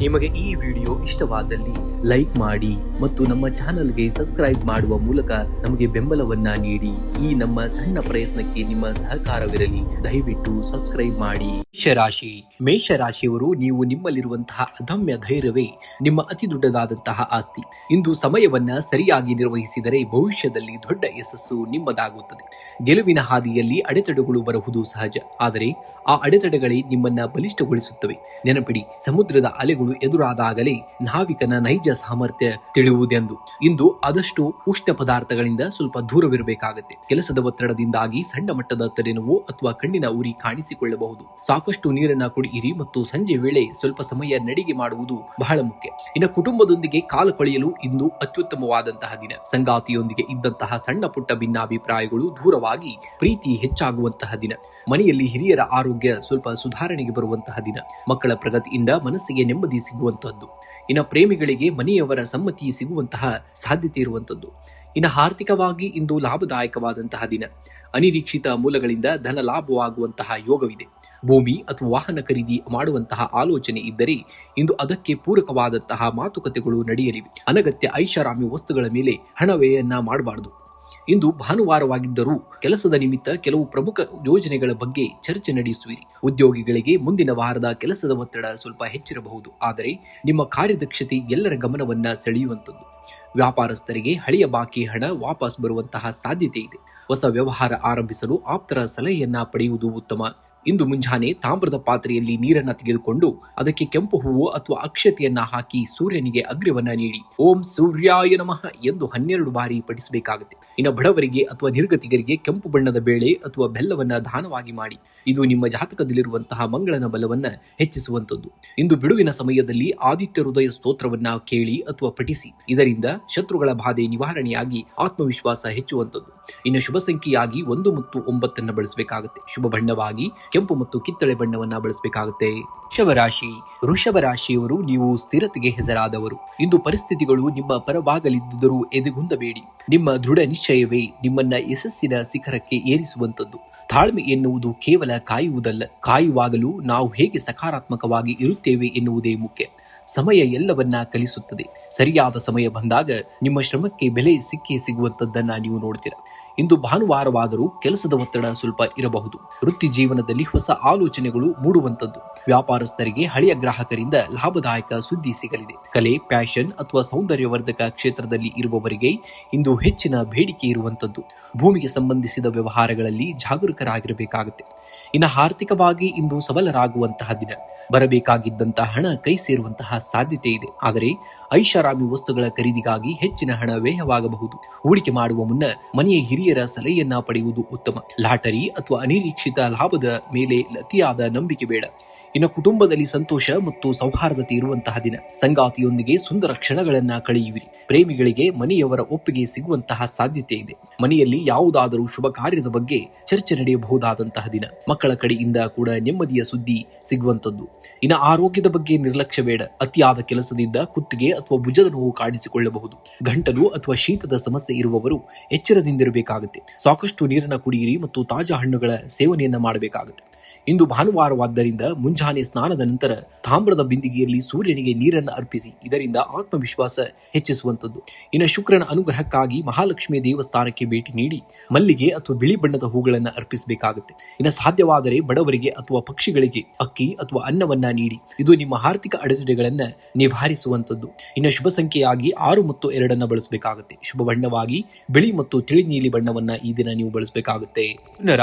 ನಿಮಗೆ ಈ ವಿಡಿಯೋ ಇಷ್ಟವಾದಲ್ಲಿ ಲೈಕ್ ಮಾಡಿ ಮತ್ತು ನಮ್ಮ ಚಾನೆಲ್ಗೆ ಸಬ್ಸ್ಕ್ರೈಬ್ ಮಾಡುವ ಮೂಲಕ ನಮಗೆ ಬೆಂಬಲವನ್ನ ನೀಡಿ. ಈ ನಮ್ಮ ಸಣ್ಣ ಪ್ರಯತ್ನಕ್ಕೆ ನಿಮ್ಮ ಸಹಕಾರವಿರಲಿ. ದಯವಿಟ್ಟು ಸಬ್ಸ್ಕ್ರೈಬ್ ಮಾಡಿ. ಮೇಷರಾಶಿಯವರು, ನೀವು ನಿಮ್ಮಲ್ಲಿರುವಂತಹ ಅದಮ್ಯ ಧೈರ್ಯವೇ ನಿಮ್ಮ ಅತಿ ದೊಡ್ಡದಾದಂತಹ ಆಸ್ತಿ. ಇಂದು ಸಮಯವನ್ನ ಸರಿಯಾಗಿ ನಿರ್ವಹಿಸಿದರೆ ಭವಿಷ್ಯದಲ್ಲಿ ದೊಡ್ಡ ಯಶಸ್ಸು ನಿಮ್ಮದಾಗುತ್ತದೆ. ಗೆಲುವಿನ ಹಾದಿಯಲ್ಲಿ ಅಡೆತಡೆಗಳು ಬರುವುದು ಸಹಜ, ಆದರೆ ಆ ಅಡೆತಡೆಗಳೇ ನಿಮ್ಮನ್ನ ಬಲಿಷ್ಠಗೊಳಿಸುತ್ತವೆ. ನೆನಪಿಡಿ, ಸಮುದ್ರದ ಅಲೆಗಳು ಎದುರಾದಾಗಲೇ ನಾವಿಕನ ನೈಜ ಸಾಮರ್ಥ್ಯ ತಿಳಿಯುವುದೆಂದು. ಇಂದು ಆದಷ್ಟು ಉಷ್ಣ ಪದಾರ್ಥಗಳಿಂದ ಸ್ವಲ್ಪ ದೂರವಿರಬೇಕಾಗುತ್ತೆ. ಕೆಲಸದ ಒತ್ತಡದಿಂದಾಗಿ ಸಣ್ಣ ಮಟ್ಟದ ತಲೆನೋವು ಅಥವಾ ಕಣ್ಣಿನ ಉರಿ ಕಾಣಿಸಿಕೊಳ್ಳಬಹುದು. ಸಾಕಷ್ಟು ನೀರನ್ನ ಕುಡಿಯಿರಿ ಮತ್ತು ಸಂಜೆ ವೇಳೆ ಸ್ವಲ್ಪ ಸಮಯ ನಡಿಗೆ ಮಾಡುವುದು ಬಹಳ ಮುಖ್ಯ. ಇನ್ನು ಕುಟುಂಬದೊಂದಿಗೆ ಕಾಲ ಕಳೆಯಲು ಇಂದು ಅತ್ಯುತ್ತಮವಾದಂತಹ ದಿನ. ಸಂಗಾತಿಯೊಂದಿಗೆ ಇದ್ದಂತಹ ಸಣ್ಣ ಪುಟ್ಟ ಭಿನ್ನಾಭಿಪ್ರಾಯಗಳು ದೂರವಾಗಿ ಪ್ರೀತಿ ಹೆಚ್ಚಾಗುವಂತಹ ದಿನ. ಮನೆಯಲ್ಲಿ ಹಿರಿಯರ ಆರೋಗ್ಯ ಸ್ವಲ್ಪ ಸುಧಾರಣೆಗೆ ಬರುವಂತಹ ದಿನ. ಮಕ್ಕಳ ಪ್ರಗತಿಯಿಂದ ಮನಸ್ಸಿಗೆ ನೆಮ್ಮದಿ ಸಿಗುವಂತಹದ್ದು. ಇನ್ನು ಪ್ರೇಮಿಗಳಿಗೆ ಮನೆಯವರ ಸಮ್ಮತಿ ಸಿಗುವಂತಹ ಸಾಧ್ಯತೆ ಇರುವಂತದ್ದು. ಇನ್ನು ಆರ್ಥಿಕವಾಗಿ ಇಂದು ಲಾಭದಾಯಕವಾದಂತಹ ದಿನ. ಅನಿರೀಕ್ಷಿತ ಮೂಲಗಳಿಂದ ಧನ ಲಾಭವಾಗುವಂತಹ ಯೋಗವಿದೆ. ಭೂಮಿ ಅಥವಾ ವಾಹನ ಖರೀದಿ ಮಾಡುವಂತಹ ಆಲೋಚನೆ ಇದ್ದರೆ ಇಂದು ಅದಕ್ಕೆ ಪೂರಕವಾದಂತಹ ಮಾತುಕತೆಗಳು ನಡೆಯಲಿವೆ. ಅನಗತ್ಯ ಐಷಾರಾಮಿ ವಸ್ತುಗಳ ಮೇಲೆ ಹಣ ವ್ಯಯನ್ನ ಮಾಡಬಾರದು. ಇಂದು ಭಾನುವಾರವಾಗಿದ್ದರೂ ಕೆಲಸದ ನಿಮಿತ್ತ ಕೆಲವು ಪ್ರಮುಖ ಯೋಜನೆಗಳ ಬಗ್ಗೆ ಚರ್ಚೆ ನಡೆಸುವಿರಿ. ಉದ್ಯೋಗಿಗಳಿಗೆ ಮುಂದಿನ ವಾರದ ಕೆಲಸದ ಒತ್ತಡ ಸ್ವಲ್ಪ ಹೆಚ್ಚಿರಬಹುದು, ಆದರೆ ನಿಮ್ಮ ಕಾರ್ಯದಕ್ಷತೆ ಎಲ್ಲರ ಗಮನವನ್ನ ಸೆಳೆಯುವಂಥದ್ದು. ವ್ಯಾಪಾರಸ್ಥರಿಗೆ ಹಳೆಯ ಬಾಕಿ ಹಣ ವಾಪಸ್ ಬರುವಂತಹ ಸಾಧ್ಯತೆ ಇದೆ. ಹೊಸ ವ್ಯವಹಾರ ಆರಂಭಿಸಲು ಆಪ್ತರ ಸಲಹೆಯನ್ನ ಪಡೆಯುವುದು ಉತ್ತಮ. ಇಂದು ಮುಂಜಾನೆ ತಾಮ್ರದ ಪಾತ್ರೆಯಲ್ಲಿ ನೀರನ್ನ ತೆಗೆದುಕೊಂಡು ಅದಕ್ಕೆ ಕೆಂಪು ಹೂವು ಅಥವಾ ಅಕ್ಷತೆಯನ್ನ ಹಾಕಿ ಸೂರ್ಯನಿಗೆ ಅಗ್ರ್ಯವನ್ನ ನೀಡಿ ಓಂ ಸೂರ್ಯಾಯ ನಮಃ ಎಂದು 12 ಬಾರಿ ಪಠಿಸಬೇಕಾಗುತ್ತೆ. ಇನ್ನು ಬಡವರಿಗೆ ಅಥವಾ ನಿರ್ಗತಿಗರಿಗೆ ಕೆಂಪು ಬಣ್ಣದ ಬೇಳೆ ಅಥವಾ ಬೆಲ್ಲವನ್ನ ದಾನವಾಗಿ ಮಾಡಿ. ಇದು ನಿಮ್ಮ ಜಾತಕದಲ್ಲಿರುವಂತಹ ಮಂಗಳನ ಬಲವನ್ನ ಹೆಚ್ಚಿಸುವಂತದ್ದು. ಇಂದು ಬಿಡುವಿನ ಸಮಯದಲ್ಲಿ ಆದಿತ್ಯ ಹೃದಯ ಸ್ತೋತ್ರವನ್ನ ಕೇಳಿ ಅಥವಾ ಪಠಿಸಿ. ಇದರಿಂದ ಶತ್ರುಗಳ ಬಾಧೆ ನಿವಾರಣೆಯಾಗಿ ಆತ್ಮವಿಶ್ವಾಸ ಹೆಚ್ಚುವಂತದ್ದು. ಇನ್ನು ಶುಭ ಸಂಖ್ಯೆಯಾಗಿ 1 ಮತ್ತು 9 ಬಳಸಬೇಕಾಗುತ್ತೆ. ಶುಭ ಬಣ್ಣವಾಗಿ ಕೆಂಪು ಮತ್ತು ಕಿತ್ತಳೆ ಬಣ್ಣವನ್ನ ಬಳಸಬೇಕಾಗುತ್ತೆ. ವೃಷಭ ರಾಶಿಯವರು, ನೀವು ಸ್ಥಿರತೆಗೆ ಹೆಸರಾದವರು. ಇಂದು ಪರಿಸ್ಥಿತಿಗಳು ನಿಮ್ಮ ಪರವಾಗಲಿದ್ದರೂ ಎದೆಗುಂದಬೇಡಿ. ನಿಮ್ಮ ದೃಢ ನಿಶ್ಚಯವೇ ನಿಮ್ಮನ್ನ ಯಶಸ್ಸಿನ ಶಿಖರಕ್ಕೆ ಏರಿಸುವಂತದ್ದು. ತಾಳ್ಮೆ ಎನ್ನುವುದು ಕೇವಲ ಕಾಯುವುದಲ್ಲ, ಕಾಯುವಾಗಲೂ ನಾವು ಹೇಗೆ ಸಕಾರಾತ್ಮಕವಾಗಿ ಇರುತ್ತೇವೆ ಎನ್ನುವುದೇ ಮುಖ್ಯ. ಸಮಯ ಎಲ್ಲವನ್ನ ಕಲಿಸುತ್ತದೆ. ಸರಿಯಾದ ಸಮಯ ಬಂದಾಗ ನಿಮ್ಮ ಶ್ರಮಕ್ಕೆ ಬೆಲೆ ಸಿಗುವಂತದ್ದನ್ನ ನೀವು ನೋಡ್ತೀರಾ. ಇಂದು ಭಾನುವಾರವಾದರೂ ಕೆಲಸದ ಒತ್ತಡ ಸ್ವಲ್ಪ ಇರಬಹುದು. ವೃತ್ತಿ ಜೀವನದಲ್ಲಿ ಹೊಸ ಆಲೋಚನೆಗಳು ಮೂಡುವಂತದ್ದು. ವ್ಯಾಪಾರಸ್ಥರಿಗೆ ಹಳೆಯ ಗ್ರಾಹಕರಿಂದ ಲಾಭದಾಯಕ ಸುದ್ದಿ ಸಿಗಲಿದೆ. ಕಲೆ, ಫ್ಯಾಷನ್ ಅಥವಾ ಸೌಂದರ್ಯವರ್ಧಕ ಕ್ಷೇತ್ರದಲ್ಲಿ ಇರುವವರಿಗೆ ಇಂದು ಹೆಚ್ಚಿನ ಬೇಡಿಕೆ ಇರುವಂತದ್ದು. ಭೂಮಿಗೆ ಸಂಬಂಧಿಸಿದ ವ್ಯವಹಾರಗಳಲ್ಲಿ ಜಾಗರೂಕರಾಗಿರಬೇಕಾಗುತ್ತೆ. ಇನ್ನು ಆರ್ಥಿಕವಾಗಿ ಇಂದು ಸಬಲರಾಗುವಂತಹ ದಿನ. ಬರಬೇಕಾಗಿದ್ದಂತಹ ಹಣ ಕೈ ಸೇರುವಂತಹ ಸಾಧ್ಯತೆ ಇದೆ, ಆದರೆ ಐಷಾರಾಮಿ ವಸ್ತುಗಳ ಖರೀದಿಗಾಗಿ ಹೆಚ್ಚಿನ ಹಣ ವ್ಯಯವಾಗಬಹುದು. ಹೂಡಿಕೆ ಮಾಡುವ ಮುನ್ನ ಮನೆಯ ಹಿರಿಯರ ಸಲಹೆಯನ್ನ ಪಡೆಯುವುದು ಉತ್ತಮ. ಲಾಟರಿ ಅಥವಾ ಅನಿರೀಕ್ಷಿತ ಲಾಭದ ಮೇಲೆ ಅತಿಯಾದ ನಂಬಿಕೆ ಬೇಡ. ಇನ್ನು ಕುಟುಂಬದಲ್ಲಿ ಸಂತೋಷ ಮತ್ತು ಸೌಹಾರ್ದತೆ ಇರುವಂತಹ ದಿನ. ಸಂಗಾತಿಯೊಂದಿಗೆ ಸುಂದರ ಕ್ಷಣಗಳನ್ನ ಕಳೆಯುವಿರಿ. ಪ್ರೇಮಿಗಳಿಗೆ ಮನೆಯವರ ಒಪ್ಪಿಗೆ ಸಿಗುವಂತಹ ಸಾಧ್ಯತೆ ಇದೆ. ಮನೆಯಲ್ಲಿ ಯಾವುದಾದರೂ ಶುಭ ಕಾರ್ಯದ ಬಗ್ಗೆ ಚರ್ಚೆ ನಡೆಯಬಹುದಾದಂತಹ ದಿನ. ಮಕ್ಕಳ ಕಡೆಯಿಂದ ಕೂಡ ನೆಮ್ಮದಿಯ ಸುದ್ದಿ ಸಿಗುವಂತದ್ದು. ಇನ್ನು ಆರೋಗ್ಯದ ಬಗ್ಗೆ ನಿರ್ಲಕ್ಷ್ಯ ಬೇಡ. ಅತಿಯಾದ ಕೆಲಸದಿಂದ ಕುತ್ತಿಗೆ ಅಥವಾ ಭುಜದ ನೋವು ಕಾಣಿಸಿಕೊಳ್ಳಬಹುದು. ಗಂಟಲು ಅಥವಾ ಶೀತದ ಸಮಸ್ಯೆ ಇರುವವರು ಎಚ್ಚರದಿಂದಿರಬೇಕಾಗುತ್ತೆ. ಸಾಕಷ್ಟು ನೀರನ್ನ ಕುಡಿಯಿರಿ ಮತ್ತು ತಾಜಾ ಹಣ್ಣುಗಳ ಸೇವನೆಯನ್ನ ಮಾಡಬೇಕಾಗುತ್ತೆ. ಇಂದು ಭಾನುವಾರವಾದ್ದರಿಂದ ಮುಂಜಾನೆ ಸ್ನಾನದ ನಂತರ ತಾಮ್ರದ ಬಿಂದಿಗೆಯಲ್ಲಿ ಸೂರ್ಯನಿಗೆ ನೀರನ್ನು ಅರ್ಪಿಸಿ. ಇದರಿಂದ ಆತ್ಮವಿಶ್ವಾಸ ಹೆಚ್ಚಿಸುವಂತದ್ದು. ಇನ್ನು ಶುಕ್ರನ ಅನುಗ್ರಹಕ್ಕಾಗಿ ಮಹಾಲಕ್ಷ್ಮಿ ದೇವಸ್ಥಾನಕ್ಕೆ ಭೇಟಿ ನೀಡಿ ಮಲ್ಲಿಗೆ ಅಥವಾ ಬಿಳಿ ಬಣ್ಣದ ಹೂಗಳನ್ನು ಅರ್ಪಿಸಬೇಕಾಗುತ್ತೆ. ಇನ್ನು ಸಾಧ್ಯವಾದರೆ ಬಡವರಿಗೆ ಅಥವಾ ಪಕ್ಷಿಗಳಿಗೆ ಅಕ್ಕಿ ಅಥವಾ ಅನ್ನವನ್ನ ನೀಡಿ. ಇದು ನಿಮ್ಮ ಆರ್ಥಿಕ ಅಡೆತಡೆಗಳನ್ನ ನಿವಾರಿಸುವಂತದ್ದು. ಇನ್ನು ಶುಭ ಸಂಖ್ಯೆಯಾಗಿ 6 ಮತ್ತು 2 ಬಳಸಬೇಕಾಗುತ್ತೆ. ಶುಭ ಬಣ್ಣವಾಗಿ ಬಿಳಿ ಮತ್ತು ತಿಳಿ ನೀಲಿ ಬಣ್ಣವನ್ನ ಈ ದಿನ ನೀವು ಬಳಸಬೇಕಾಗುತ್ತೆ.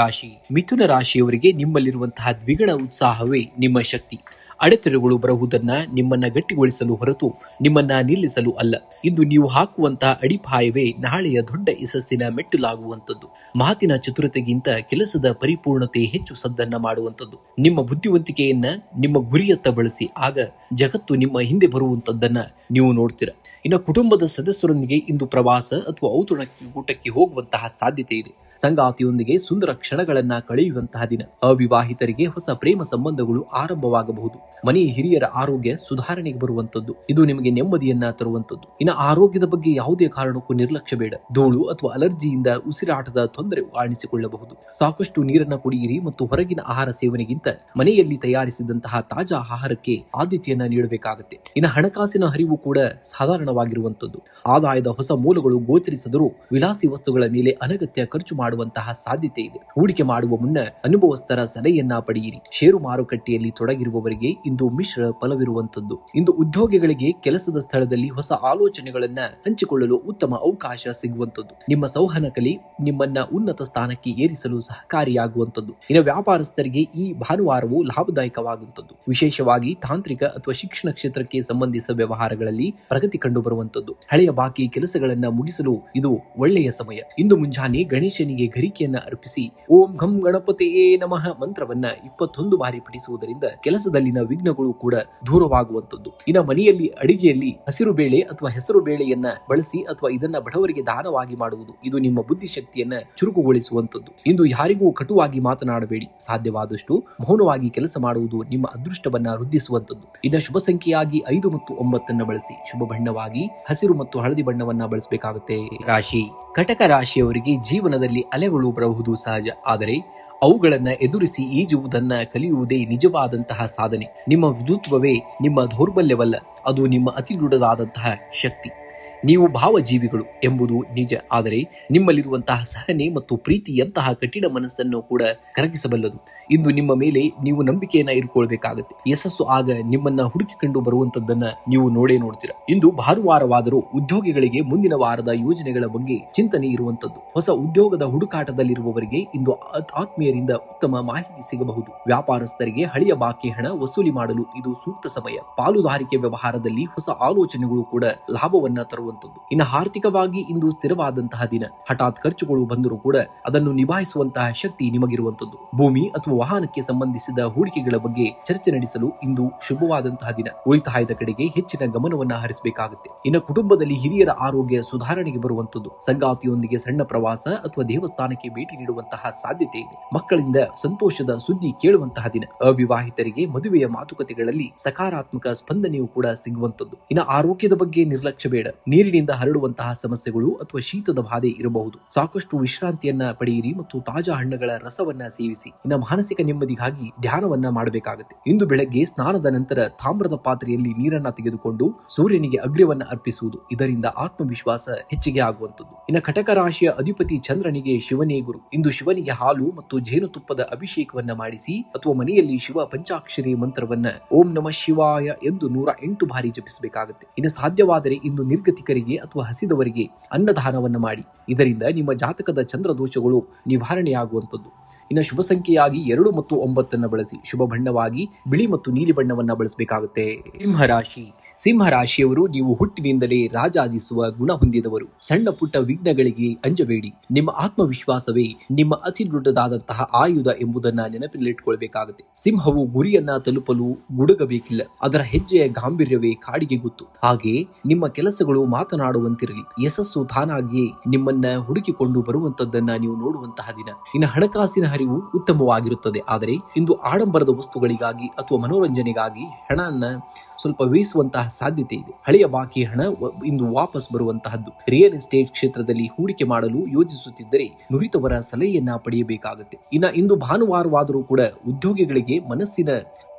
ಮಿಥುನ ರಾಶಿಯವರಿಗೆ ನಿಮ್ಮಲ್ಲಿರುವಂತಹ ದ್ವಿಗುಣ ಉತ್ಸಾಹವೇ ನಿಮ್ಮ ಶಕ್ತಿ. ಅಡೆತಡೆಗಳು ಬರುವುದನ್ನ ನಿಮ್ಮನ್ನ ಗಟ್ಟಿಗೊಳಿಸಲು ಹೊರತು ನಿಮ್ಮನ್ನ ನಿಲ್ಲಿಸಲು ಅಲ್ಲ. ಇಂದು ನೀವು ಹಾಕುವಂತಹ ಅಡಿಪಾಯವೇ ನಾಳೆಯ ದೊಡ್ಡ ಯಶಸ್ಸಿನ ಮೆಟ್ಟಿಲಾಗುವಂಥದ್ದು. ಮಾತಿನ ಚತುರತೆಗಿಂತ ಕೆಲಸದ ಪರಿಪೂರ್ಣತೆ ಹೆಚ್ಚು ಸದ್ದನ್ನ ಮಾಡುವಂಥದ್ದು. ನಿಮ್ಮ ಬುದ್ಧಿವಂತಿಕೆಯನ್ನ ನಿಮ್ಮ ಗುರಿಯತ್ತ ಬಳಸಿ. ಆಗ ಜಗತ್ತು ನಿಮ್ಮ ಹಿಂದೆ ಬರುವಂತದ್ದನ್ನ ನೀವು ನೋಡ್ತೀರಾ. ಇನ್ನು ಕುಟುಂಬದ ಸದಸ್ಯರೊಂದಿಗೆ ಇಂದು ಪ್ರವಾಸ ಅಥವಾ ಔತಣಕೂಟಕ್ಕೆ ಹೋಗುವಂತಹ ಸಾಧ್ಯತೆ ಇದೆ. ಸಂಗಾತಿಯೊಂದಿಗೆ ಸುಂದರ ಕ್ಷಣಗಳನ್ನ ಕಳೆಯುವಂತಹ ದಿನ. ಅವಿವಾಹಿತರಿಗೆ ಹೊಸ ಪ್ರೇಮ ಸಂಬಂಧಗಳು ಆರಂಭವಾಗಬಹುದು. ಮನೆಯ ಹಿರಿಯರ ಆರೋಗ್ಯ ಸುಧಾರಣೆಗೆ ಬರುವಂತದ್ದು. ಇದು ನಿಮಗೆ ನೆಮ್ಮದಿಯನ್ನ ತರುವಂತದ್ದು. ಇನ್ನು ಆರೋಗ್ಯದ ಬಗ್ಗೆ ಯಾವುದೇ ಕಾರಣಕ್ಕೂ ನಿರ್ಲಕ್ಷ್ಯ ಬೇಡ. ಧೂಳು ಅಥವಾ ಅಲರ್ಜಿಯಿಂದ ಉಸಿರಾಟದ ತೊಂದರೆ ಕಾಣಿಸಿಕೊಳ್ಳಬಹುದು. ಸಾಕಷ್ಟು ನೀರನ್ನ ಕುಡಿಯಿರಿ ಮತ್ತು ಹೊರಗಿನ ಆಹಾರ ಸೇವನೆಗಿಂತ ಮನೆಯಲ್ಲಿ ತಯಾರಿಸಿದಂತಹ ತಾಜಾ ಆಹಾರಕ್ಕೆ ಆದ್ಯತೆಯನ್ನ ನೀಡಬೇಕಾಗುತ್ತೆ. ಇನ್ನು ಹಣಕಾಸಿನ ಹರಿವು ಕೂಡ ಸಾಧಾರಣವಾಗಿರುವಂತದ್ದು. ಆದಾಯದ ಹೊಸ ಮೂಲಗಳು ಗೋಚರಿಸಿದರೂ ವಿಲಾಸಿ ವಸ್ತುಗಳ ಮೇಲೆ ಅನಗತ್ಯ ಖರ್ಚು ಮಾಡುವಂತಹ ಸಾಧ್ಯತೆ ಇದೆ. ಹೂಡಿಕೆ ಮಾಡುವ ಮುನ್ನ ಅನುಭವಸ್ಥರ ಸಲಹೆಯನ್ನ ಪಡೆಯಿರಿ. ಷೇರು ಮಾರುಕಟ್ಟೆಯಲ್ಲಿ ತೊಡಗಿರುವವರಿಗೆ ಇಂದು ಮಿಶ್ರ ಫಲವಿರುವಂತದ್ದು. ಇಂದು ಉದ್ಯೋಗಿಗಳಿಗೆ ಕೆಲಸದ ಸ್ಥಳದಲ್ಲಿ ಹೊಸ ಆಲೋಚನೆಗಳನ್ನ ಹಂಚಿಕೊಳ್ಳಲು ಉತ್ತಮ ಅವಕಾಶ ಸಿಗುವಂತದ್ದು. ನಿಮ್ಮ ಸಂವಹನ ಕಲೆ ನಿಮ್ಮನ್ನ ಉನ್ನತ ಸ್ಥಾನಕ್ಕೆ ಏರಿಸಲು ಸಹಕಾರಿಯಾಗುವಂತದ್ದು. ಇನ್ನು ವ್ಯಾಪಾರಸ್ಥರಿಗೆ ಈ ಭಾನುವಾರವು ಲಾಭದಾಯಕವಾಗುವಂತದ್ದು. ವಿಶೇಷವಾಗಿ ತಾಂತ್ರಿಕ ಅಥವಾ ಶಿಕ್ಷಣ ಕ್ಷೇತ್ರಕ್ಕೆ ಸಂಬಂಧಿಸಿದ ವ್ಯವಹಾರಗಳಲ್ಲಿ ಪ್ರಗತಿ ಕಂಡು ಬರುವಂತದ್ದು. ಹಳೆಯ ಬಾಕಿ ಕೆಲಸಗಳನ್ನ ಮುಗಿಸಲು ಇದು ಒಳ್ಳೆಯ ಸಮಯ. ಇಂದು ಮುಂಜಾನೆ ಗಣೇಶನಿಗೆ ಗರಿಕೆಯನ್ನ ಅರ್ಪಿಸಿ ಓಂ ಘಂ ಗಣಪತಿಯೇ ನಮಃ ಮಂತ್ರವನ್ನ 21 ಬಾರಿ ಪಠಿಸುವುದರಿಂದ ಕೆಲಸದಲ್ಲಿನ ವಿಘ್ನಗಳು ಕೂಡ ದೂರವಾಗುವಂತದ್ದು. ಇನ್ನು ಮನೆಯಲ್ಲಿ ಅಡಿಗೆಯಲ್ಲಿ ಹಸಿರು ಬೇಳೆ ಅಥವಾ ಹೆಸರು ಬೇಳೆಯನ್ನ ಬಳಸಿ ಅಥವಾ ಇದನ್ನ ಬಡವರಿಗೆ ದಾನವಾಗಿ ಮಾಡುವುದು. ಇದು ನಿಮ್ಮ ಬುದ್ಧಿಶಕ್ತಿಯನ್ನ ಚುರುಕುಗೊಳಿಸುವಂತದ್ದು. ಇಂದು ಯಾರಿಗೂ ಕಟುವಾಗಿ ಮಾತನಾಡಬೇಡಿ. ಸಾಧ್ಯವಾದಷ್ಟು ಮೌನವಾಗಿ ಕೆಲಸ ಮಾಡುವುದು ನಿಮ್ಮ ಅದೃಷ್ಟವನ್ನ ವೃದ್ಧಿಸುವಂತದ್ದು. ಇನ್ನು ಶುಭ ಸಂಖ್ಯೆಯಾಗಿ 5 ಮತ್ತು 9 ಬಳಸಿ. ಶುಭ ಬಣ್ಣವಾಗಿ ಹಸಿರು ಮತ್ತು ಹಳದಿ ಬಣ್ಣವನ್ನ ಬಳಸಬೇಕಾಗುತ್ತೆ. ರಾಶಿ ಕಟಕ ರಾಶಿಯವರಿಗೆ ಜೀವನದಲ್ಲಿ ಅಲೆಗಳು ಬರಬಹುದು ಸಹಜ. ಆದರೆ ಅವುಗಳನ್ನ ಎದುರಿಸಿ ಈಜುವುದನ್ನ ಕಲಿಯುವುದೇ ನಿಜವಾದಂತಹ ಸಾಧನೆ. ನಿಮ್ಮ ವಿದ್ಯುತ್ವವೇ ನಿಮ್ಮ ದೌರ್ಬಲ್ಯವಲ್ಲ, ಅದು ನಿಮ್ಮ ಅತಿ ದೊಡ್ಡದಾದಂತಹ ಶಕ್ತಿ. ನೀವು ಭಾವಜೀವಿಗಳು ಎಂಬುದು ನಿಜ. ಆದರೆ ನಿಮ್ಮಲ್ಲಿರುವಂತಹ ಸಹನೆ ಮತ್ತು ಪ್ರೀತಿಯಂತಹ ಕಠಿಣ ಮನಸ್ಸನ್ನು ಕೂಡ ಕರಗಿಸಬಲ್ಲದು. ಇಂದು ನಿಮ್ಮ ಮೇಲೆ ನೀವು ನಂಬಿಕೆಯನ್ನ ಇಟ್ಕೊಳ್ಬೇಕಾಗುತ್ತೆ. ಯಶಸ್ಸು ಆಗ ನಿಮ್ಮನ್ನ ಹುಡುಕಿಕೊಂಡು ಬರುವಂತದ್ದನ್ನ ನೀವು ನೋಡ್ತೀರಾ. ಇಂದು ಭಾನುವಾರವಾದರೂ ಉದ್ಯೋಗಿಗಳಿಗೆ ಮುಂದಿನ ವಾರದ ಯೋಜನೆಗಳ ಬಗ್ಗೆ ಚಿಂತನೆ ಇರುವಂತದ್ದು. ಹೊಸ ಉದ್ಯೋಗದ ಹುಡುಕಾಟದಲ್ಲಿರುವವರಿಗೆ ಇಂದು ಆತ್ಮೀಯರಿಂದ ಉತ್ತಮ ಮಾಹಿತಿ ಸಿಗಬಹುದು. ವ್ಯಾಪಾರಸ್ಥರಿಗೆ ಹಳೆಯ ಬಾಕಿ ಹಣ ವಸೂಲಿ ಮಾಡಲು ಇದು ಸೂಕ್ತ ಸಮಯ. ಪಾಲುದಾರಿಕೆ ವ್ಯವಹಾರದಲ್ಲಿ ಹೊಸ ಆಲೋಚನೆಗಳು ಕೂಡ ಲಾಭವನ್ನ ತರುವಂತದ್ದು. ಇನ್ನು ಆರ್ಥಿಕವಾಗಿ ಇಂದು ಸ್ಥಿರವಾದಂತಹ ದಿನ. ಹಠಾತ್ ಖರ್ಚುಗಳು ಬಂದರೂ ಕೂಡ ಅದನ್ನು ನಿಭಾಯಿಸುವಂತಹ ಶಕ್ತಿ ನಿಮಗಿರುವಂತದ್ದು. ಭೂಮಿ ಅಥವಾ ವಾಹನಕ್ಕೆ ಸಂಬಂಧಿಸಿದ ಹೂಡಿಕೆಗಳ ಬಗ್ಗೆ ಚರ್ಚೆ ನಡೆಸಲು ಇಂದು ಶುಭವಾದಂತಹ ದಿನ. ಉಳಿತಾಯದ ಕಡೆಗೆ ಹೆಚ್ಚಿನ ಗಮನವನ್ನ ಹರಿಸಬೇಕಾಗುತ್ತೆ. ಇನ್ನು ಕುಟುಂಬದಲ್ಲಿ ಹಿರಿಯರ ಆರೋಗ್ಯ ಸುಧಾರಣೆಗೆ ಬರುವಂತದ್ದು. ಸಂಗಾತಿಯೊಂದಿಗೆ ಸಣ್ಣ ಪ್ರವಾಸ ಅಥವಾ ದೇವಸ್ಥಾನಕ್ಕೆ ಭೇಟಿ ನೀಡುವಂತಹ ಸಾಧ್ಯತೆ ಇದೆ. ಮಕ್ಕಳಿಂದ ಸಂತೋಷದ ಸುದ್ದಿ ಕೇಳುವಂತಹ ದಿನ. ಅವಿವಾಹಿತರಿಗೆ ಮದುವೆಯ ಮಾತುಕತೆಗಳಲ್ಲಿ ಸಕಾರಾತ್ಮಕ ಸ್ಪಂದನೆಯೂ ಕೂಡ ಸಿಗುವಂತದ್ದು. ಇನ್ನು ಆರೋಗ್ಯದ ಬಗ್ಗೆ ನಿರ್ಲಕ್ಷ್ಯ ಬೇಡ. ನೀರಿನಿಂದ ಹರಡುವಂತಹ ಸಮಸ್ಯೆಗಳು ಅಥವಾ ಶೀತದ ಬಾಧೆ ಇರಬಹುದು. ಸಾಕಷ್ಟು ವಿಶ್ರಾಂತಿಯನ್ನ ಪಡೆಯಿರಿ ಮತ್ತು ತಾಜಾ ಹಣ್ಣುಗಳ ರಸವನ್ನ ಸೇವಿಸಿ. ಇನ್ನು ಮಾನಸಿಕ ನೆಮ್ಮದಿಗಾಗಿ ಧ್ಯಾನವನ್ನ ಮಾಡಬೇಕಾಗುತ್ತೆ. ಇಂದು ಬೆಳಗ್ಗೆ ಸ್ನಾನದ ನಂತರ ತಾಮ್ರದ ಪಾತ್ರೆಯಲ್ಲಿ ನೀರನ್ನ ತೆಗೆದುಕೊಂಡು ಸೂರ್ಯನಿಗೆ ಅಗ್ರ್ಯವನ್ನ ಅರ್ಪಿಸುವುದು. ಇದರಿಂದ ಆತ್ಮವಿಶ್ವಾಸ ಹೆಚ್ಚಿಗೆ ಆಗುವಂತದ್ದು. ಇನ್ನು ಕಟಕ ರಾಶಿಯ ಅಧಿಪತಿ ಚಂದ್ರನಿಗೆ ಶಿವನೇ ಗುರು. ಇಂದು ಶಿವನಿಗೆ ಹಾಲು ಮತ್ತು ಜೇನುತುಪ್ಪದ ಅಭಿಷೇಕವನ್ನ ಮಾಡಿಸಿ ಅಥವಾ ಮನೆಯಲ್ಲಿ ಶಿವ ಪಂಚಾಕ್ಷರಿ ಮಂತ್ರವನ್ನ ಓಂ ನಮಃ ಶಿವಾಯ ಎಂದು 108 ಬಾರಿ ಜಪಿಸಬೇಕಾಗುತ್ತೆ. ಇನ್ನು ಸಾಧ್ಯವಾದರೆ ಇಂದು ನಿರ್ಗತಿಕರಿಗೆ ಅಥವಾ ಹಸಿದವರಿಗೆ ಅನ್ನದಾನವನ್ನ ಮಾಡಿ. ಇದರಿಂದ ನಿಮ್ಮ ಜಾತಕದ ಚಂದ್ರ ದೋಷಗಳು ನಿವಾರಣೆಯಾಗುವಂತದ್ದು. ಇನ್ನು ಶುಭ ಸಂಖ್ಯೆಯಾಗಿ 2 ಮತ್ತು 9 ಬಳಸಿ. ಶುಭ ಬಣ್ಣವಾಗಿ ಬಿಳಿ ಮತ್ತು ನೀಲಿ ಬಣ್ಣವನ್ನ ಬಳಸಬೇಕಾಗುತ್ತೆ. ಸಿಂಹರಾಶಿ ಸಿಂಹರಾಶಿಯವರು ನೀವು ಹುಟ್ಟಿನಿಂದಲೇ ರಾಜಾದಿಸುವ ಗುಣ ಹೊಂದಿದವರು. ಸಣ್ಣ ಪುಟ್ಟ ವಿಘ್ನಗಳಿಗೆ ಅಂಜಬೇಡಿ. ನಿಮ್ಮ ಆತ್ಮವಿಶ್ವಾಸವೇ ನಿಮ್ಮ ಅತಿ ದೊಡ್ಡದಾದಂತಹ ಆಯುಧ ಎಂಬುದನ್ನ ನೆನಪಿನಲ್ಲಿಟ್ಕೊಳ್ಬೇಕಾಗುತ್ತೆ. ಸಿಂಹವು ಗುರಿಯನ್ನ ತಲುಪಲು ಗುಡುಗಬೇಕಿಲ್ಲ, ಅದರ ಹೆಜ್ಜೆಯ ಗಾಂಭೀರ್ಯವೇ ಕಾಡಿಗೆ ಗೊತ್ತು. ಹಾಗೆ ನಿಮ್ಮ ಕೆಲಸಗಳು ಮಾತನಾಡುವಂತಿರಲಿ. ಯಶಸ್ಸು ತಾನಾಗಿಯೇ ನಿಮ್ಮನ್ನ ಹುಡುಕಿಕೊಂಡು ಬರುವಂತದ್ದನ್ನ ನೀವು ನೋಡುವಂತಹ ದಿನ. ಇನ್ನು ಹಣಕಾಸಿನ ಹರಿವು ಉತ್ತಮವಾಗಿರುತ್ತದೆ. ಆದರೆ ಇಂದು ಆಡಂಬರದ ವಸ್ತುಗಳಿಗಾಗಿ ಅಥವಾ ಮನೋರಂಜನೆಗಾಗಿ ಹಣವನ್ನ ಸ್ವಲ್ಪ ವ್ಯಯಿಸುವಂತಹ ಸಾಧ್ಯತೆ ಇದೆ. ಹಳೆಯ ಬಾಕಿ ಹಣ ಇಂದು ವಾಪಸ್ ಬರುವಂತಹದ್ದು. ರಿಯಲ್ ಎಸ್ಟೇಟ್ ಕ್ಷೇತ್ರದಲ್ಲಿ ಹೂಡಿಕೆ ಮಾಡಲು ಯೋಜಿಸುತ್ತಿದ್ದರೆ ನುರಿತವರ ಸಲಹೆಯನ್ನ ಪಡೆಯಬೇಕಾಗುತ್ತೆ. ಇನ್ನು ಇಂದು ಭಾನುವಾರವಾದರೂ ಕೂಡ ಉದ್ಯೋಗಿಗಳಿಗೆ ಮನಸ್ಸಿನ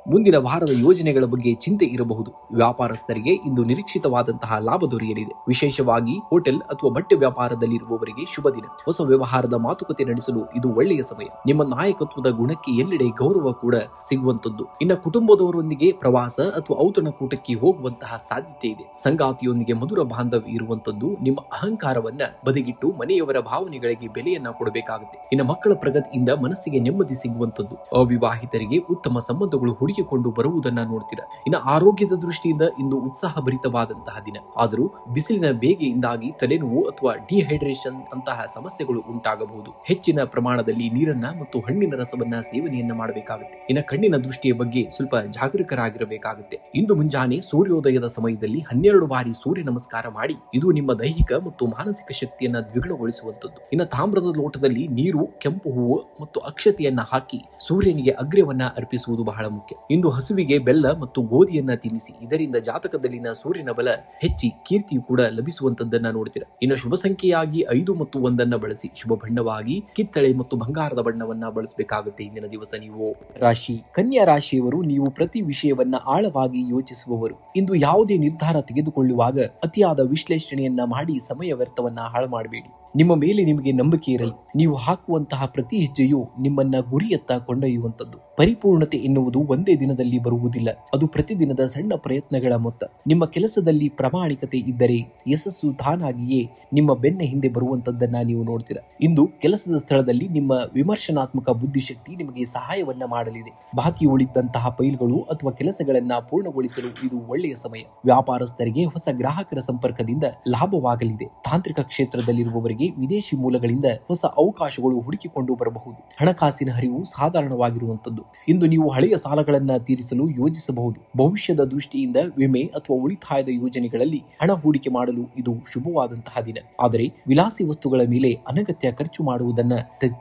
ಮುಂದಿನ ವಾರದ ಯೋಜನೆಗಳ ಬಗ್ಗೆ ಚಿಂತೆ ಇರಬಹುದು. ವ್ಯಾಪಾರಸ್ಥರಿಗೆ ಇಂದು ನಿರೀಕ್ಷಿತವಾದಂತಹ ಲಾಭ ದೊರೆಯಲಿದೆ. ವಿಶೇಷವಾಗಿ ಹೋಟೆಲ್ ಅಥವಾ ಬಟ್ಟೆ ವ್ಯಾಪಾರದಲ್ಲಿರುವವರಿಗೆ ಶುಭ ದಿನ. ಹೊಸ ವ್ಯವಹಾರದ ಮಾತುಕತೆ ನಡೆಸಲು ಇದು ಒಳ್ಳೆಯ ಸಮಯ. ನಿಮ್ಮ ನಾಯಕತ್ವದ ಗುಣಕ್ಕೆ ಎಲ್ಲೆಡೆ ಗೌರವ ಕೂಡ ಸಿಗುವಂತದ್ದು. ಇನ್ನು ಕುಟುಂಬದವರೊಂದಿಗೆ ಪ್ರವಾಸ ಅಥವಾ ಔತಣಕೂಟಕ್ಕೆ ಹೋಗುವಂತಹ ಸಾಧ್ಯತೆ ಇದೆ. ಸಂಗಾತಿಯೊಂದಿಗೆ ಮಧುರ ಬಾಂಧವ್ಯ ಇರುವಂತದ್ದು. ನಿಮ್ಮ ಅಹಂಕಾರವನ್ನ ಬದಿಗಿಟ್ಟು ಮನೆಯವರ ಭಾವನೆಗಳಿಗೆ ಬೆಲೆಯನ್ನ ಕೊಡಬೇಕಾಗುತ್ತೆ. ಇನ್ನು ಮಕ್ಕಳ ಪ್ರಗತಿಯಿಂದ ಮನಸ್ಸಿಗೆ ನೆಮ್ಮದಿ ಸಿಗುವಂತದ್ದು. ಅವಿವಾಹಿತರಿಗೆ ಉತ್ತಮ ಸಂಬಂಧಗಳು ಹುಡುಕಿಕೊಂಡು ಬರುವುದನ್ನ ನೋಡ್ತೀರಾ. ಇನ್ನು ಆರೋಗ್ಯದ ದೃಷ್ಟಿಯಿಂದ ಇಂದು ಉತ್ಸಾಹಭರಿತವಾದಂತಹ ದಿನ. ಆದರೂ ಬಿಸಿಲಿನ ಬೇಗೆಯಿಂದಾಗಿ ತಲೆನೋವು ಅಥವಾ ಡಿಹೈಡ್ರೇಷನ್ ಅಂತಹ ಸಮಸ್ಯೆಗಳು ಉಂಟಾಗಬಹುದು. ಹೆಚ್ಚಿನ ಪ್ರಮಾಣದಲ್ಲಿ ನೀರನ್ನ ಮತ್ತು ಹಣ್ಣಿನ ರಸವನ್ನ ಸೇವನೆಯನ್ನ ಮಾಡಬೇಕಾಗುತ್ತೆ. ಇನ್ನು ಕಣ್ಣಿನ ದೃಷ್ಟಿಯ ಬಗ್ಗೆ ಸ್ವಲ್ಪ ಜಾಗರೂಕರಾಗಿರಬೇಕಾಗುತ್ತೆ. ಇಂದು ಮುಂಜಾನೆ ಸೂರ್ಯೋದಯದ ಸಮಯದಲ್ಲಿ 12 ಬಾರಿ ಸೂರ್ಯ ನಮಸ್ಕಾರ ಮಾಡಿ. ಇದು ನಿಮ್ಮ ದೈಹಿಕ ಮತ್ತು ಮಾನಸಿಕ ಶಕ್ತಿಯನ್ನ ದ್ವಿಗುಣಗೊಳಿಸುವಂತದ್ದು. ಇನ್ನು ತಾಮ್ರದ ಲೋಟದಲ್ಲಿ ನೀರು, ಕೆಂಪು ಹೂವು ಮತ್ತು ಅಕ್ಷತೆಯನ್ನ ಹಾಕಿ ಸೂರ್ಯನಿಗೆ ಅಗ್ರ್ಯವನ್ನ ಅರ್ಪಿಸುವುದು ಬಹಳ ಮುಖ್ಯ. ಇಂದು ಹಸುವಿಗೆ ಬೆಲ್ಲ ಮತ್ತು ಗೋಧಿಯನ್ನ ತಿನ್ನಿಸಿ. ಇದರಿಂದ ಜಾತಕದಲ್ಲಿನ ಸೂರ್ಯನ ಬಲ ಹೆಚ್ಚಿ ಕೀರ್ತಿಯು ಕೂಡ ಲಭಿಸುವಂತದ್ದನ್ನ ನೋಡ್ತೀರಾ. ಇನ್ನು ಶುಭ ಸಂಖ್ಯೆಯಾಗಿ 5 ಮತ್ತು 1 ಬಳಸಿ. ಶುಭ ಬಣ್ಣವಾಗಿ ಕಿತ್ತಳೆ ಮತ್ತು ಬಂಗಾರದ ಬಣ್ಣವನ್ನ ಬಳಸಬೇಕಾಗುತ್ತೆ ಇಂದಿನ ದಿವಸ. ನೀವು ರಾಶಿ ಕನ್ಯಾ ರಾಶಿಯವರು, ನೀವು ಪ್ರತಿ ವಿಷಯವನ್ನ ಆಳವಾಗಿ ಯೋಚಿಸುವವರು. ಇಂದು ಯಾವುದೇ ನಿರ್ಧಾರ ತೆಗೆದುಕೊಳ್ಳುವಾಗ ಅತಿಯಾದ ವಿಶ್ಲೇಷಣೆಯನ್ನ ಮಾಡಿ ಸಮಯ ವ್ಯರ್ಥವನ್ನ ಹಾಳು ಮಾಡಬೇಡಿ. ನಿಮ್ಮ ಮೇಲೆ ನಿಮಗೆ ನಂಬಿಕೆ ಇರಲಿ. ನೀವು ಹಾಕುವಂತಹ ಪ್ರತಿ ಹೆಜ್ಜೆಯು ನಿಮ್ಮನ್ನ ಗುರಿಯತ್ತ ಕೊಂಡೊಯ್ಯುವಂತದ್ದು. ಪರಿಪೂರ್ಣತೆ ಎನ್ನುವುದು ಒಂದೇ ದಿನದಲ್ಲಿ ಬರುವುದಿಲ್ಲ. ಅದು ಪ್ರತಿದಿನದ ಸಣ್ಣ ಪ್ರಯತ್ನಗಳ ಮೊತ್ತ. ನಿಮ್ಮ ಕೆಲಸದಲ್ಲಿ ಪ್ರಾಮಾಣಿಕತೆ ಇದ್ದರೆ ಯಶಸ್ಸು ತಾನಾಗಿಯೇ ನಿಮ್ಮ ಬೆನ್ನ ಹಿಂದೆ ಬರುವಂತದ್ದನ್ನ ನೀವು ನೋಡ್ತೀರಾ. ಇಂದು ಕೆಲಸದ ಸ್ಥಳದಲ್ಲಿ ನಿಮ್ಮ ವಿಮರ್ಶನಾತ್ಮಕ ಬುದ್ಧಿಶಕ್ತಿ ನಿಮಗೆ ಸಹಾಯವನ್ನ ಮಾಡಲಿದೆ. ಬಾಕಿ ಉಳಿದಂತಹ ಫೈಲ್ಗಳು ಅಥವಾ ಕೆಲಸಗಳನ್ನ ಪೂರ್ಣಗೊಳಿಸಲು ಇದು ಒಳ್ಳೆಯ ಸಮಯ. ವ್ಯಾಪಾರಸ್ಥರಿಗೆ ಹೊಸ ಗ್ರಾಹಕರ ಸಂಪರ್ಕದಿಂದ ಲಾಭವಾಗಲಿದೆ. ತಾಂತ್ರಿಕ ಕ್ಷೇತ್ರದಲ್ಲಿರುವವರಿಗೆ ವಿದೇಶಿ ಮೂಲಗಳಿಂದ ಹೊಸ ಅವಕಾಶಗಳು ಹುಡುಕಿಕೊಂಡು ಬರಬಹುದು. ಹಣಕಾಸಿನ ಹರಿವು ಸಾಧಾರಣವಾಗಿರುವಂತದ್ದು. ಇಂದು ನೀವು ಹಳೆಯ ಸಾಲಗಳನ್ನ ತೀರಿಸಲು ಯೋಜಿಸಬಹುದು. ಭವಿಷ್ಯದ ದೃಷ್ಟಿಯಿಂದ ವಿಮೆ ಅಥವಾ ಉಳಿತಾಯದ ಯೋಜನೆಗಳಲ್ಲಿ ಹಣ ಹೂಡಿಕೆ ಮಾಡಲು ಇದು ಶುಭವಾದಂತಹ ದಿನ. ಆದರೆ ವಿಲಾಸಿ ವಸ್ತುಗಳ ಮೇಲೆ ಅನಗತ್ಯ ಖರ್ಚು ಮಾಡುವುದನ್ನ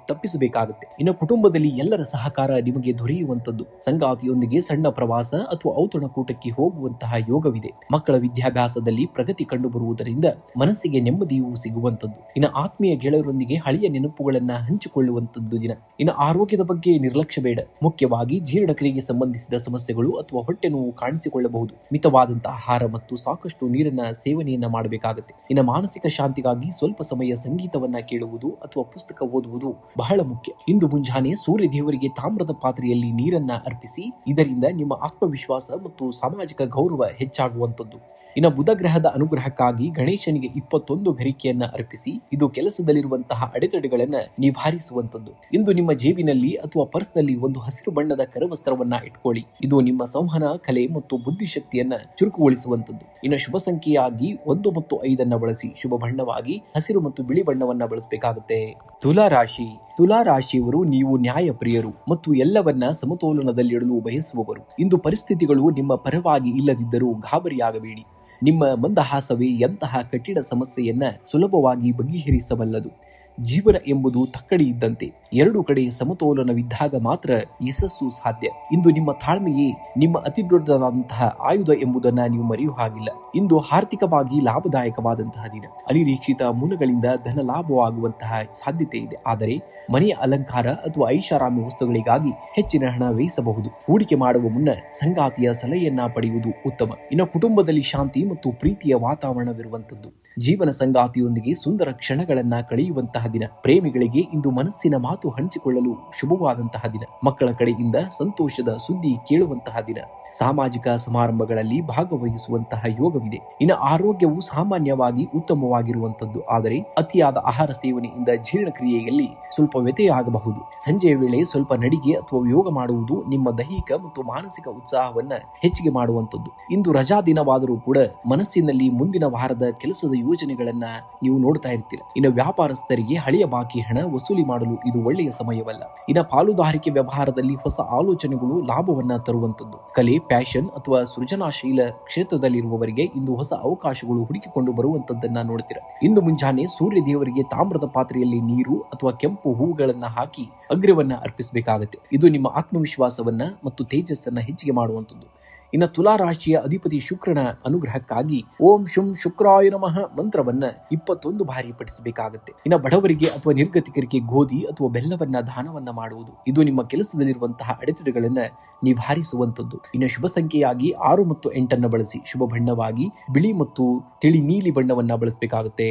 ತಪ್ಪಿಸಬೇಕಾಗುತ್ತೆ. ಇನ್ನು ಕುಟುಂಬದಲ್ಲಿ ಎಲ್ಲರ ಸಹಕಾರ ನಿಮಗೆ ದೊರೆಯುವಂತದ್ದು. ಸಂಗಾತಿಯೊಂದಿಗೆ ಸಣ್ಣ ಪ್ರವಾಸ ಅಥವಾ ಔತಣಕೂಟಕ್ಕೆ ಹೋಗುವಂತಹ ಯೋಗವಿದೆ. ಮಕ್ಕಳ ವಿದ್ಯಾಭ್ಯಾಸದಲ್ಲಿ ಪ್ರಗತಿ ಕಂಡು ಬರುವುದರಿಂದ ಮನಸ್ಸಿಗೆ ನೆಮ್ಮದಿಯೂ ಸಿಗುವಂತದ್ದು. ಇನ್ನು ಆತ್ಮೀಯ ಗೆಳೆಯರೊಂದಿಗೆ ಹಳೆಯ ನೆನಪುಗಳನ್ನ ಹಂಚಿಕೊಳ್ಳುವಂತದ್ದು ದಿನ. ಇನ್ನು ಆರೋಗ್ಯದ ಬಗ್ಗೆ ನಿರ್ಲಕ್ಷ್ಯ ಬೇಡ. ಮುಖ್ಯವಾಗಿ ಜೀರ್ಣಕ್ರಿಯೆಗೆ ಸಂಬಂಧಿಸಿದ ಸಮಸ್ಯೆಗಳು ಅಥವಾ ಹೊಟ್ಟೆ ನೋವು ಕಾಣಿಸಿಕೊಳ್ಳಬಹುದು. ಮಿತವಾದಂತಹ ಆಹಾರ ಮತ್ತು ಸಾಕಷ್ಟು ನೀರನ್ನ ಸೇವನೆಯನ್ನ ಮಾಡಬೇಕಾಗುತ್ತೆ. ಇನ್ನು ಮಾನಸಿಕ ಶಾಂತಿಗಾಗಿ ಸ್ವಲ್ಪ ಸಮಯ ಸಂಗೀತವನ್ನ ಕೇಳುವುದು ಅಥವಾ ಪುಸ್ತಕ ಓದುವುದು ಬಹಳ ಮುಖ್ಯ. ಇಂದು ಮುಂಜಾನೆ ಸೂರ್ಯ ದೇವರಿಗೆ ತಾಮ್ರದ ಪಾತ್ರೆಯಲ್ಲಿ ನೀರನ್ನ ಅರ್ಪಿಸಿ. ಇದರಿಂದ ನಿಮ್ಮ ಆತ್ಮವಿಶ್ವಾಸ ಮತ್ತು ಸಾಮಾಜಿಕ ಗೌರವ ಹೆಚ್ಚಾಗುವಂತದ್ದು. ಇನ್ನು ಬುಧ ಗ್ರಹದ ಅನುಗ್ರಹಕ್ಕಾಗಿ ಗಣೇಶನಿಗೆ 21 ಗರಿಕೆಯನ್ನ ಅರ್ಪಿಸಿ. ಇದು ಕೆಲಸದಲ್ಲಿರುವಂತಹ ಅಡೆತಡೆಗಳನ್ನ ನಿವಾರಿಸುವಂತದ್ದು. ಇಂದು ನಿಮ್ಮ ಜೇಬಿನಲ್ಲಿ ಅಥವಾ ಪರ್ಸ್ನಲ್ಲಿ ಒಂದು ಹಸಿರು ಬಣ್ಣದ ಕರವಸ್ತ್ರವನ್ನ ಇಟ್ಕೊಳ್ಳಿ. ಇದು ನಿಮ್ಮ ಸಂವಹನ ಕಲೆ ಮತ್ತು ಬುದ್ಧಿಶಕ್ತಿಯನ್ನ ಚುರುಕುಗೊಳಿಸುವಂತದ್ದು. ಇನ್ನು ಶುಭ ಸಂಖ್ಯೆಯಾಗಿ 1 ಮತ್ತು 5 ಬಳಸಿ. ಶುಭ ಬಣ್ಣವಾಗಿ ಹಸಿರು ಮತ್ತು ಬಿಳಿ ಬಣ್ಣವನ್ನ ಬಳಸಬೇಕಾಗುತ್ತೆ. ತುಲಾ ರಾಶಿ ತುಲಾ ರಾಶಿಯವರು, ನೀವು ನ್ಯಾಯ ಪ್ರಿಯರು ಮತ್ತು ಎಲ್ಲವನ್ನ ಸಮತೋಲನದಲ್ಲಿಡಲು ಬಯಸುವವರು. ಇಂದು ಪರಿಸ್ಥಿತಿಗಳು ನಿಮ್ಮ ಪರವಾಗಿ ಇಲ್ಲದಿದ್ದರೂ ಗಾಬರಿಯಾಗಬೇಡಿ. ನಿಮ್ಮ ಮಂದಹಾಸವೇ ಎಂತಹ ಕಠಿಣ ಸಮಸ್ಯೆಯನ್ನ ಸುಲಭವಾಗಿ ಬಗೆಹರಿಸಬಲ್ಲದು. ಜೀವನ ಎಂಬುದು ತಕ್ಕಡಿ ಇದ್ದಂತೆ. 2 ಕಡೆ ಸಮತೋಲನವಿದ್ದಾಗ ಮಾತ್ರ ಯಶಸ್ಸು ಸಾಧ್ಯ. ಇಂದು ನಿಮ್ಮ ತಾಳ್ಮೆಯೇ ನಿಮ್ಮ ಅತಿ ದೊಡ್ಡದಾದಂತಹ ಆಯುಧ ಎಂಬುದನ್ನ ನೀವು ಮರೆಯುವ ಹಾಗಿಲ್ಲ. ಇಂದು ಆರ್ಥಿಕವಾಗಿ ಲಾಭದಾಯಕವಾದಂತಹ ದಿನ. ಅನಿರೀಕ್ಷಿತ ಮೂಲಗಳಿಂದ ಧನ ಲಾಭವಾಗುವಂತಹ ಸಾಧ್ಯತೆ ಇದೆ. ಆದರೆ ಮನೆಯ ಅಲಂಕಾರ ಅಥವಾ ಐಷಾರಾಮಿ ವಸ್ತುಗಳಿಗಾಗಿ ಹೆಚ್ಚಿನ ಹಣ ವ್ಯಯಿಸಬಹುದು. ಹೂಡಿಕೆ ಮಾಡುವ ಮುನ್ನ ಸಂಗಾತಿಯ ಸಲಹೆಯನ್ನ ಪಡೆಯುವುದು ಉತ್ತಮ. ಇನ್ನು ಕುಟುಂಬದಲ್ಲಿ ಶಾಂತಿ ಮತ್ತು ಪ್ರೀತಿಯ ವಾತಾವರಣವಿರುವಂತದ್ದು. ಜೀವನ ಸಂಗಾತಿಯೊಂದಿಗೆ ಸುಂದರ ಕ್ಷಣಗಳನ್ನ ಕಳೆಯುವಂತಹ ದಿನ. ಪ್ರೇಮಿಗಳಿಗೆ ಇಂದು ಮನಸ್ಸಿನ ಮಾತು ಹಂಚಿಕೊಳ್ಳಲು ಶುಭವಾದಂತಹ ದಿನ. ಮಕ್ಕಳ ಕಡೆಯಿಂದ ಸಂತೋಷದ ಸುದ್ದಿ ಕೇಳುವಂತಹ ದಿನ. ಸಾಮಾಜಿಕ ಸಮಾರಂಭಗಳಲ್ಲಿ ಭಾಗವಹಿಸುವಂತಹ ಯೋಗವಿದೆ. ಇನ್ನು ಆರೋಗ್ಯವು ಸಾಮಾನ್ಯವಾಗಿ ಉತ್ತಮವಾಗಿರುವಂತದ್ದು. ಆದರೆ ಅತಿಯಾದ ಆಹಾರ ಸೇವನೆಯಿಂದ ಜೀರ್ಣಕ್ರಿಯೆಯಲ್ಲಿ ಸ್ವಲ್ಪ ವ್ಯತ್ಯಯವಾಗಬಹುದು. ಸಂಜೆಯ ವೇಳೆ ಸ್ವಲ್ಪ ನಡಿಗೆ ಅಥವಾ ಯೋಗ ಮಾಡುವುದು ನಿಮ್ಮ ದೈಹಿಕ ಮತ್ತು ಮಾನಸಿಕ ಉತ್ಸಾಹವನ್ನ ಹೆಚ್ಚಿಗೆ ಮಾಡುವಂತದ್ದು. ಇಂದು ರಜಾ ದಿನವಾದರೂ ಕೂಡ ಮನಸ್ಸಿನಲ್ಲಿ ಮುಂದಿನ ವಾರದ ಕೆಲಸದ ಯೋಜನೆಗಳನ್ನ ನೀವು ನೋಡ್ತಾ ಇರ್ತೀರ. ಇನ್ನು ವ್ಯಾಪಾರಸ್ಥರಿಗೆ ಹಳೆಯ ಬಾಕಿ ಹಣ ವಸೂಲಿ ಮಾಡಲು ಇದು ಒಳ್ಳೆಯ ಸಮಯವಲ್ಲ. ಇನ್ನು ಪಾಲುದಾರಿಕೆ ವ್ಯವಹಾರದಲ್ಲಿ ಹೊಸ ಆಲೋಚನೆಗಳು ಲಾಭವನ್ನ ತರುವಂತದ್ದು. ಕಲೆ, ಪ್ಯಾಷನ್ ಅಥವಾ ಸೃಜನಾಶೀಲ ಕ್ಷೇತ್ರದಲ್ಲಿರುವವರಿಗೆ ಇಂದು ಹೊಸ ಅವಕಾಶಗಳು ಹುಡುಕಿಕೊಂಡು ಬರುವಂತದ್ದನ್ನ ನೋಡ್ತೀರಾ. ಇಂದು ಮುಂಜಾನೆ ಸೂರ್ಯ ದೇವರಿಗೆ ತಾಮ್ರದ ಪಾತ್ರೆಯಲ್ಲಿ ನೀರು ಅಥವಾ ಕೆಂಪು ಹೂವುಗಳನ್ನ ಹಾಕಿ ಅಗ್ರ್ಯವನ್ನ ಅರ್ಪಿಸಬೇಕಾಗುತ್ತೆ. ಇದು ನಿಮ್ಮ ಆತ್ಮವಿಶ್ವಾಸವನ್ನ ಮತ್ತು ತೇಜಸ್ಸನ್ನ ಹೆಚ್ಚಿಗೆ ಮಾಡುವಂತದ್ದು. ಇನ್ನು ತುಲಾ ರಾಶಿಯ ಅಧಿಪತಿ ಶುಕ್ರನ ಅನುಗ್ರಹಕ್ಕಾಗಿ ಓಂ ಶುಂ ಶುಕ್ರಾಯ ನಮಃ ಮಂತ್ರವನ್ನ 21 ಬಾರಿ ಪಠಿಸಬೇಕಾಗುತ್ತೆ. ಇನ್ನು ಬಡವರಿಗೆ ಅಥವಾ ನಿರ್ಗತಿಕರಿಗೆ ಗೋಧಿ ಅಥವಾ ಬೆಲ್ಲವನ್ನ ದಾನವನ್ನ ಮಾಡುವುದು. ಇದು ನಿಮ್ಮ ಕೆಲಸದಲ್ಲಿರುವಂತಹ ಅಡೆತಡೆಗಳನ್ನ ನಿವಾರಿಸುವಂತದ್ದು. ಇನ್ನು ಶುಭ ಸಂಖ್ಯೆಯಾಗಿ 6 ಮತ್ತು 8 ಬಳಸಿ. ಶುಭ ಬಣ್ಣವಾಗಿ ಬಿಳಿ ಮತ್ತು ತಿಳಿ ನೀಲಿ ಬಣ್ಣವನ್ನ ಬಳಸಬೇಕಾಗುತ್ತೆ.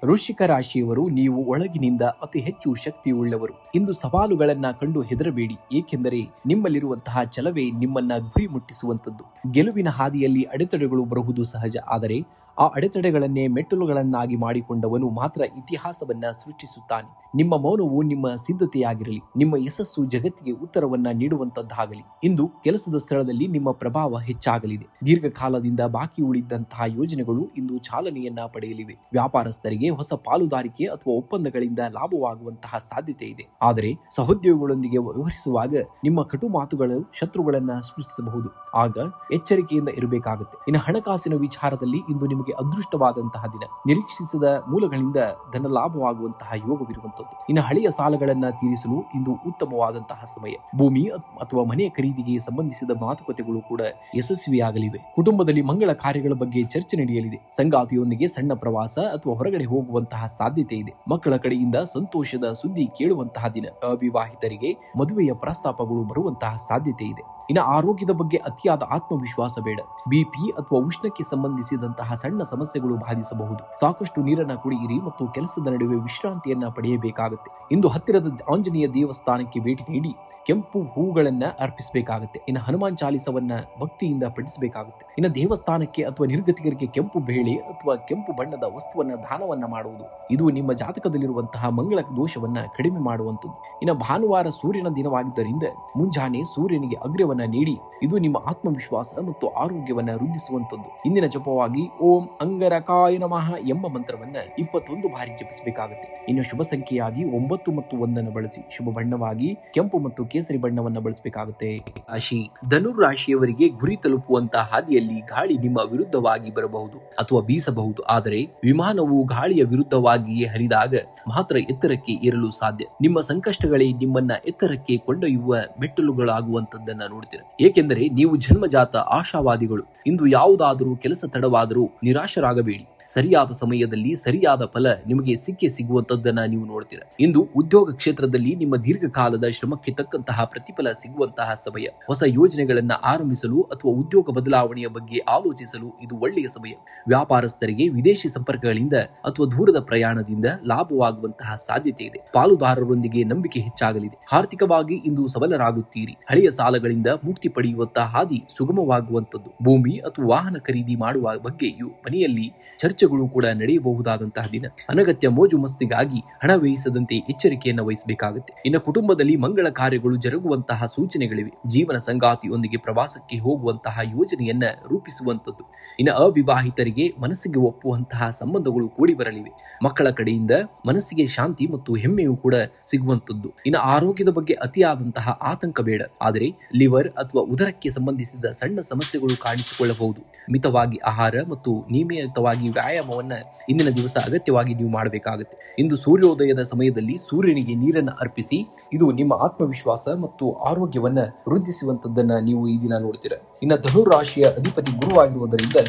ವೃಶ್ಚಿಕ ರಾಶಿಯವರು, ನೀವು ಒಳಗಿನಿಂದ ಅತಿ ಹೆಚ್ಚು ಶಕ್ತಿಯುಳ್ಳವರು. ಇಂದು ಸವಾಲುಗಳನ್ನ ಕಂಡು ಹೆದರಬೇಡಿ. ಏಕೆಂದರೆ ನಿಮ್ಮಲ್ಲಿರುವಂತಹ ಛಲವೇ ನಿಮ್ಮನ್ನ ಗುರಿ ಮುಟ್ಟಿಸುವಂತದ್ದು. ಗೆಲುವಿನ ಹಾದಿಯಲ್ಲಿ ಅಡೆತಡೆಗಳು ಬರುವುದು ಸಹಜ. ಆದರೆ ಆ ಅಡೆತಡೆಗಳನ್ನೇ ಮೆಟ್ಟಲುಗಳನ್ನಾಗಿ ಮಾಡಿಕೊಂಡವನು ಮಾತ್ರ ಇತಿಹಾಸವನ್ನ ಸೃಷ್ಟಿಸುತ್ತಾನೆ. ನಿಮ್ಮ ಮೌನವು ನಿಮ್ಮ ಸಿದ್ಧತೆಯಾಗಿರಲಿ. ನಿಮ್ಮ ಯಶಸ್ಸು ಜಗತ್ತಿಗೆ ಉತ್ತರವನ್ನ ನೀಡುವಂತದ್ದಾಗಲಿ. ಇಂದು ಕೆಲಸದ ಸ್ಥಳದಲ್ಲಿ ನಿಮ್ಮ ಪ್ರಭಾವ ಹೆಚ್ಚಾಗಲಿದೆ. ದೀರ್ಘಕಾಲದಿಂದ ಬಾಕಿ ಉಳಿದಂತಹ ಯೋಜನೆಗಳು ಇಂದು ಚಾಲನೆಯನ್ನ ಪಡೆಯಲಿವೆ. ವ್ಯಾಪಾರಸ್ಥರಿಗೆ ಹೊಸ ಪಾಲುದಾರಿಕೆ ಅಥವಾ ಒಪ್ಪಂದಗಳಿಂದ ಲಾಭವಾಗುವಂತಹ ಸಾಧ್ಯತೆ ಇದೆ. ಆದರೆ ಸಹೋದ್ಯೋಗಿಗಳೊಂದಿಗೆ ವ್ಯವಹರಿಸುವಾಗ ನಿಮ್ಮ ಕಟು ಮಾತುಗಳು ಶತ್ರುಗಳನ್ನ ಸೃಷ್ಟಿಸಬಹುದು. ಆಗ ಎಚ್ಚರಿಕೆಯಿಂದ ಇರಬೇಕಾಗುತ್ತೆ. ಇನ್ನು ಹಣಕಾಸಿನ ವಿಚಾರದಲ್ಲಿ ಇಂದು ನಿಮಗೆ ಅದೃಷ್ಟವಾದಂತಹ ದಿನ. ನಿರೀಕ್ಷಿಸದ ಮೂಲಗಳಿಂದ ಧನ ಲಾಭವಾಗುವಂತಹ ಯೋಗವಿರುವಂತದ್ದು. ಇನ್ನು ಹಳೆಯ ಸಾಲಗಳನ್ನ ತೀರಿಸಲು ಇಂದು ಉತ್ತಮವಾದಂತಹ ಸಮಯ. ಭೂಮಿ ಅಥವಾ ಮನೆ ಖರೀದಿಗೆ ಸಂಬಂಧಿಸಿದ ಮಾತುಕತೆಗಳು ಕೂಡ ಯಶಸ್ವಿಯಾಗಲಿವೆ. ಕುಟುಂಬದಲ್ಲಿ ಮಂಗಳ ಕಾರ್ಯಗಳ ಬಗ್ಗೆ ಚರ್ಚೆ ನಡೆಯಲಿದೆ. ಸಂಗಾತಿಯೊಂದಿಗೆ ಸಣ್ಣ ಪ್ರವಾಸ ಅಥವಾ ಹೊರಗಡೆ ಹೋಗುವಂತಹ ಸಾಧ್ಯತೆ ಇದೆ. ಮಕ್ಕಳ ಕಡೆಯಿಂದ ಸಂತೋಷದ ಸುದ್ದಿ ಕೇಳುವಂತಹ ದಿನ. ಅವಿವಾಹಿತರಿಗೆ ಮದುವೆಯ ಪ್ರಸ್ತಾಪಗಳು ಬರುವಂತಹ ಸಾಧ್ಯತೆ ಇದೆ. ಇನ್ನು ಆರೋಗ್ಯದ ಬಗ್ಗೆ ಅತಿಯಾದ ಆತ್ಮವಿಶ್ವಾಸ ಬೇಡ. ಬಿಪಿ ಅಥವಾ ಉಷ್ಣಕ್ಕೆ ಸಂಬಂಧಿಸಿದಂತಹ ಸಣ್ಣ ಸಮಸ್ಯೆಗಳು ಬಾಧಿಸಬಹುದು. ಸಾಕಷ್ಟು ನೀರನ್ನ ಕುಡಿಯಿರಿ ಮತ್ತು ಕೆಲಸದ ನಡುವೆ ವಿಶ್ರಾಂತಿಯನ್ನ ಪಡೆಯಬೇಕಾಗುತ್ತೆ. ಇಂದು ಹತ್ತಿರದ ಆಂಜನೇಯ ದೇವಸ್ಥಾನಕ್ಕೆ ಭೇಟಿ ನೀಡಿ ಕೆಂಪು ಹೂಗಳನ್ನ ಅರ್ಪಿಸಬೇಕಾಗುತ್ತೆ. ಇನ್ನು ಹನುಮಾನ್ ಚಾಲಿಸವನ್ನ ಭಕ್ತಿಯಿಂದ ಪಠಿಸಬೇಕಾಗುತ್ತೆ. ಇನ್ನು ದೇವಸ್ಥಾನಕ್ಕೆ ಅಥವಾ ನಿರ್ಗತಿಕರಿಗೆ ಕೆಂಪು ಬೇಳೆ ಅಥವಾ ಕೆಂಪು ಬಣ್ಣದ ವಸ್ತುವನ್ನ ದಾನವನ್ನ ಮಾಡುವುದು ಇದು ನಿಮ್ಮ ಜಾತಕದಲ್ಲಿರುವಂತಹ ಮಂಗಳ ದೋಷವನ್ನ ಕಡಿಮೆ ಮಾಡುವಂಥದ್ದು. ಇನ್ನು ಭಾನುವಾರ ಸೂರ್ಯನ ದಿನವಾಗಿದ್ದರಿಂದ ಮುಂಜಾನೆ ಸೂರ್ಯನಿಗೆ ಅಗ್ರ್ಯವನ್ನ ನೀಡಿ ಇದು ನಿಮ್ಮ ಆತ್ಮವಿಶ್ವಾಸ ಮತ್ತು ಆರೋಗ್ಯವನ್ನ ವೃದ್ಧಿಸುವಂತದ್ದು. ಇಂದಿನ ಜಪವಾಗಿ ಓಂ ಅಂಗರಕಾಯ ನಮಃ ಎಂಬ ಮಂತ್ರವನ್ನ 21 ಬಾರಿ ಜಪಿಸಬೇಕಾಗುತ್ತೆ. ಇನ್ನು ಶುಭ ಸಂಖ್ಯೆಯಾಗಿ 9 ಮತ್ತು 1 ಬಳಸಿ. ಶುಭ ಬಣ್ಣವಾಗಿ ಕೆಂಪು ಮತ್ತು ಕೇಸರಿ ಬಣ್ಣವನ್ನ ಬಳಸಬೇಕಾಗುತ್ತೆ. ರಾಶಿ ಧನುರ್ ರಾಶಿಯವರಿಗೆ ಗುರಿ ತಲುಪುವಂತಹ ಹಾದಿಯಲ್ಲಿ ಗಾಳಿ ನಿಮ್ಮ ವಿರುದ್ಧವಾಗಿ ಬರಬಹುದು ಅಥವಾ ಬೀಸಬಹುದು. ಆದರೆ ವಿಮಾನವು ಗಾಳಿಯ ವಿರುದ್ಧವಾಗಿಯೇ ಹರಿದಾಗ ಮಾತ್ರ ಎತ್ತರಕ್ಕೆ ಏರಲು ಸಾಧ್ಯ. ನಿಮ್ಮ ಸಂಕಷ್ಟಗಳೇ ನಿಮ್ಮನ್ನ ಎತ್ತರಕ್ಕೆ ಕೊಂಡೊಯ್ಯುವ ಮೆಟ್ಟಲುಗಳಾಗುವಂತದ್ದನ್ನ ನೋಡ್ತೀರ. ಏಕೆಂದರೆ ನೀವು ಜನ್ಮಜಾತ ಆಶಾವಾದಿಗಳು. ಇಂದು ಯಾವುದಾದರೂ ಕೆಲಸ ತಡವಾದರೂ ನಿರಾಶರಾಗಬೇಡಿ. ಸರಿಯಾದ ಸಮಯದಲ್ಲಿ ಸರಿಯಾದ ಫಲ ನಿಮಗೆ ಸಿಗುವಂತದ್ದನ್ನ ನೀವು ನೋಡ್ತೀರ. ಇಂದು ಉದ್ಯೋಗ ಕ್ಷೇತ್ರದಲ್ಲಿ ನಿಮ್ಮ ದೀರ್ಘಕಾಲದ ಶ್ರಮಕ್ಕೆ ತಕ್ಕಂತಹ ಪ್ರತಿಫಲ ಸಿಗುವಂತಹ ಸಮಯ. ಹೊಸ ಯೋಜನೆಗಳನ್ನ ಆರಂಭಿಸಲು ಅಥವಾ ಉದ್ಯೋಗ ಬದಲಾವಣೆಯ ಬಗ್ಗೆ ಆಲೋಚಿಸಲು ಇದು ಒಳ್ಳೆಯ ಸಮಯ. ವ್ಯಾಪಾರಸ್ಥರಿಗೆ ವಿದೇಶಿ ಸಂಪರ್ಕಗಳಿಂದ ಅಥವಾ ದೂರದ ಪ್ರಯಾಣದಿಂದ ಲಾಭವಾಗುವಂತಹ ಸಾಧ್ಯತೆ ಇದೆ. ಪಾಲುದಾರರೊಂದಿಗೆ ನಂಬಿಕೆ ಹೆಚ್ಚಾಗಲಿದೆ. ಆರ್ಥಿಕವಾಗಿ ಇಂದು ಸಬಲರಾಗುತ್ತೀರಿ. ಹಳೆಯ ಸಾಲಗಳಿಂದ ಮುಕ್ತಿ ಪಡೆಯುವಂತಹ ಹಾದಿ ಸುಗಮವಾಗುವಂತದ್ದು. ಭೂಮಿ ಅಥವಾ ವಾಹನ ಖರೀದಿ ಮಾಡುವ ಬಗ್ಗೆಯೂ ಮನೆಯಲ್ಲಿ ಚರ್ಚೆಗಳು ಕೂಡ ನಡೆಯಬಹುದಾದಂತಹ ದಿನ. ಅನಗತ್ಯ ಮೋಜು ಮಸ್ತಿಗಾಗಿ ಹಣ ವ್ಯಯಿಸದಂತೆ ಎಚ್ಚರಿಕೆಯನ್ನು ವಹಿಸಬೇಕಾಗುತ್ತೆ. ಇನ್ನು ಕುಟುಂಬದಲ್ಲಿ ಮಂಗಳ ಕಾರ್ಯಗಳು ಜರುಗುವಂತಹ ಸೂಚನೆಗಳಿವೆ. ಜೀವನ ಸಂಗಾತಿಯೊಂದಿಗೆ ಪ್ರವಾಸಕ್ಕೆ ಹೋಗುವಂತಹ ಯೋಜನೆಯನ್ನ ರೂಪಿಸುವಂತದ್ದು. ಇನ್ನು ಅವಿವಾಹಿತರಿಗೆ ಮನಸ್ಸಿಗೆ ಒಪ್ಪುವಂತಹ ಸಂಬಂಧಗಳು ಕೂಡಿ ಬರಲಿವೆ. ಮಕ್ಕಳ ಕಡೆಯಿಂದ ಮನಸ್ಸಿಗೆ ಶಾಂತಿ ಮತ್ತು ಹೆಮ್ಮೆಯೂ ಕೂಡ ಸಿಗುವಂತದ್ದು. ಇನ್ನು ಆರೋಗ್ಯದ ಬಗ್ಗೆ ಅತಿಯಾದಂತಹ ಆತಂಕ ಬೇಡ. ಆದರೆ ಲಿವರ್ ಅಥವಾ ಉದರಕ್ಕೆ ಸಂಬಂಧಿಸಿದ ಸಣ್ಣ ಸಮಸ್ಯೆಗಳು ಕಾಣಿಸಿಕೊಳ್ಳಬಹುದು. ಮಿತವಾಗಿ ಆಹಾರ ಮತ್ತು ನಿಯಮಿತವಾಗಿ ವ್ಯಾಯಾಮವನ್ನ ಇಂದಿನ ದಿವಸ ಅಗತ್ಯವಾಗಿ ನೀವು ಮಾಡಬೇಕಾಗುತ್ತೆ. ಇಂದು ಸೂರ್ಯೋದಯದ ಸಮಯದಲ್ಲಿ ಸೂರ್ಯನಿಗೆ ನೀರನ್ನು ಅರ್ಪಿಸಿ. ಇದು ನಿಮ್ಮ ಆತ್ಮವಿಶ್ವಾಸ ಮತ್ತು ಆರೋಗ್ಯವನ್ನ ವೃದ್ಧಿಸುವಂತದ್ದನ್ನ ನೀವು ಈ ದಿನ ನೋಡ್ತೀರ. ಇನ್ನು ಧನುರ್ ರಾಶಿಯ ಅಧಿಪತಿ ಗುರುವಾಗಿರುವುದರಿಂದ